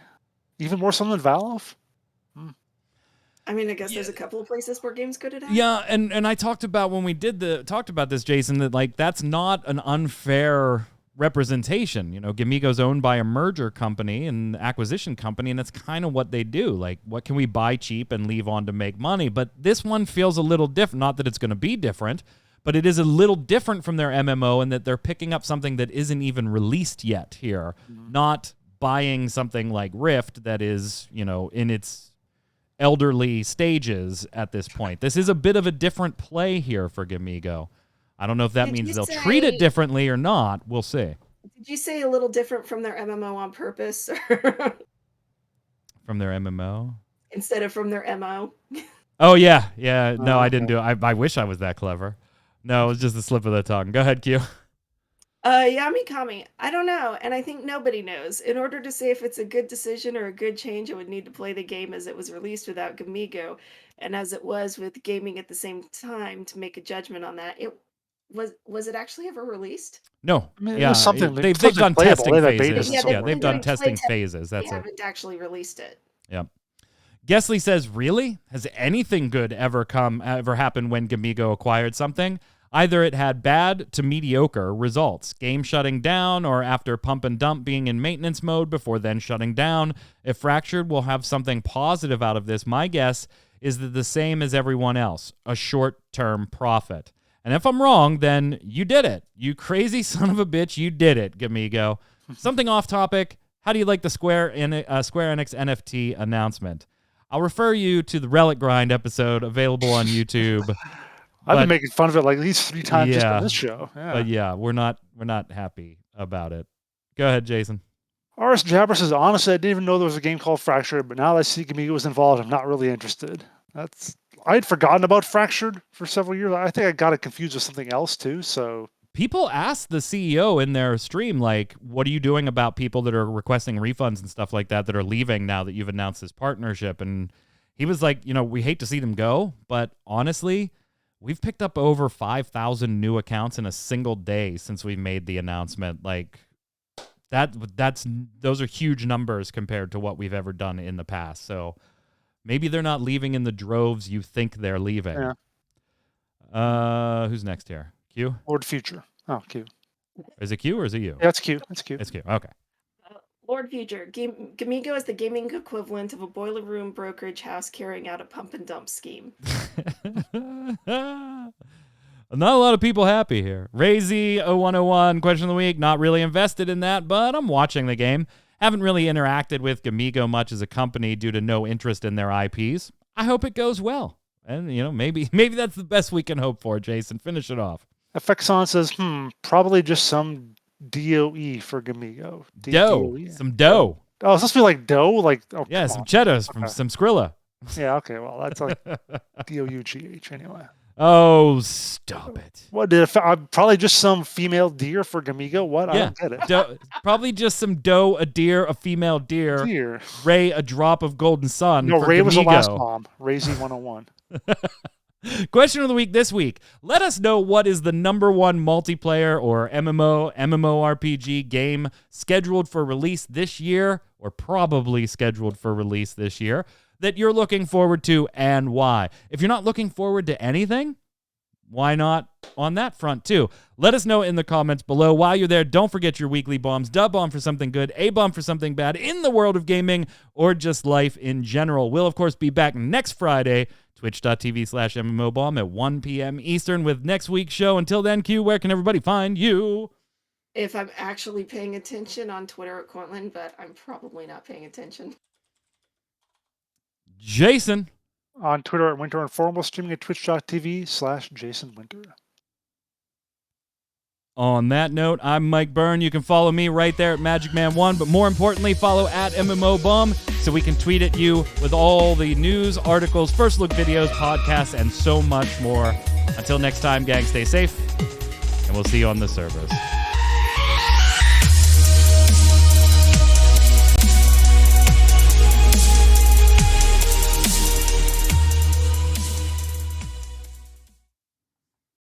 Even more so than Valve? I mean, I guess there's a couple of places where games go to die. Yeah, and I talked about when we talked about this, Jason, that like that's not an unfair representation. Gamigo's owned by a merger company and acquisition company, and that's kind of what they do. Like, what can we buy cheap and leave on to make money? But this one feels a little different. Not that it's going to be different, but it is a little different from their MMO in that they're picking up something that isn't even released yet here, not buying something like Rift that is, in its elderly stages at this point. This is a bit of a different play here for Gamigo. I don't know if that means they'll treat it differently or not. We'll see. Did you say a little different from their MMO on purpose? From their MMO? Instead of from their MO? Oh, yeah. Yeah. No, I didn't do it. I wish I was that clever. No, it was just a slip of the tongue. Go ahead, Q. Yami Kami, I don't know, and I think nobody knows. In order to say if it's a good decision or a good change, I would need to play the game as it was released without Gamigo, and as it was with gaming at the same time to make a judgment on that. It was it actually ever released? No. I mean, yeah, they've done testing playable. phases. Yeah, They've done testing phases. That's they it. haven't actually released it. Yep. Gessley says, really? Has anything good ever happened when Gamigo acquired something? Either it had bad to mediocre results, game shutting down, or after pump and dump being in maintenance mode before then shutting down. If Fractured will have something positive out of this, my guess is that the same as everyone else, a short-term profit. And if I'm wrong, then you did it. You crazy son of a bitch, you did it, Gamigo. Something off topic, how do you like the Square Enix NFT announcement? I'll refer you to the Relic Grind episode available on YouTube. I've been making fun of it like at least 3 times just on this show. Yeah. But yeah, we're not happy about it. Go ahead, Jason. RS Jabber says, honestly, I didn't even know there was a game called Fractured, but now that I see Gamigo was involved, I'm not really interested. I had forgotten about Fractured for several years. I think I got it confused with something else too. So people asked the CEO in their stream, like, what are you doing about people that are requesting refunds and stuff like that are leaving now that you've announced this partnership? And he was like, we hate to see them go, but honestly, we've picked up over 5,000 new accounts in a single day since we made the announcement. Like those are huge numbers compared to what we've ever done in the past. So maybe they're not leaving in the droves you think they're leaving. Yeah. Who's next here? Q? Lord Future. Oh, Q. Is it Q or is it you? Yeah, it's Q. It's Q. It's Q. Okay. Lord Future. Gamigo is the gaming equivalent of a boiler room brokerage house carrying out a pump and dump scheme. Not a lot of people happy here. Razy0101, question of the week. Not really invested in that, but I'm watching the game. Haven't really interacted with Gamigo much as a company due to no interest in their IPs. I hope it goes well. And, maybe that's the best we can hope for, Jason. Finish it off. FXon says, probably just some DOE for Gamigo. Dough. Some dough. Oh, it's supposed to be like dough? Like, oh, Yeah, come some on. cheddars from some Skrilla. Yeah, okay, well, that's like DOUGH anyway. Oh, stop it. What did probably just some female deer for Gamigo? What? I don't get it. Probably just some doe, a deer, a female deer. Deer. Ray, a drop of golden sun. No, for Ray Gamigo. was the last bomb. Razy 101. Question of the week this week. Let us know what is the number one multiplayer or MMORPG game scheduled for release this year, or probably scheduled for release this year, that you're looking forward to and why. If you're not looking forward to anything, why not on that front too? Let us know in the comments below. While you're there, don't forget your weekly bombs. Dub bomb for something good, A bomb for something bad in the world of gaming or just life in general. We'll, of course, be back next Friday, twitch.tv/MMOBomb at 1 p.m. Eastern with next week's show. Until then, Q, where can everybody find you? If I'm actually paying attention on Twitter at Cortland, but I'm probably not paying attention. Jason. On Twitter at Winter Informal, streaming at twitch.tv/JasonWinter. On that note, I'm Mike Byrne. You can follow me right there at magicman1, but more importantly, follow at MMOBomb so we can tweet at you with all the news, articles, first look videos, podcasts, and so much more. Until next time, gang, stay safe, and we'll see you on the servers.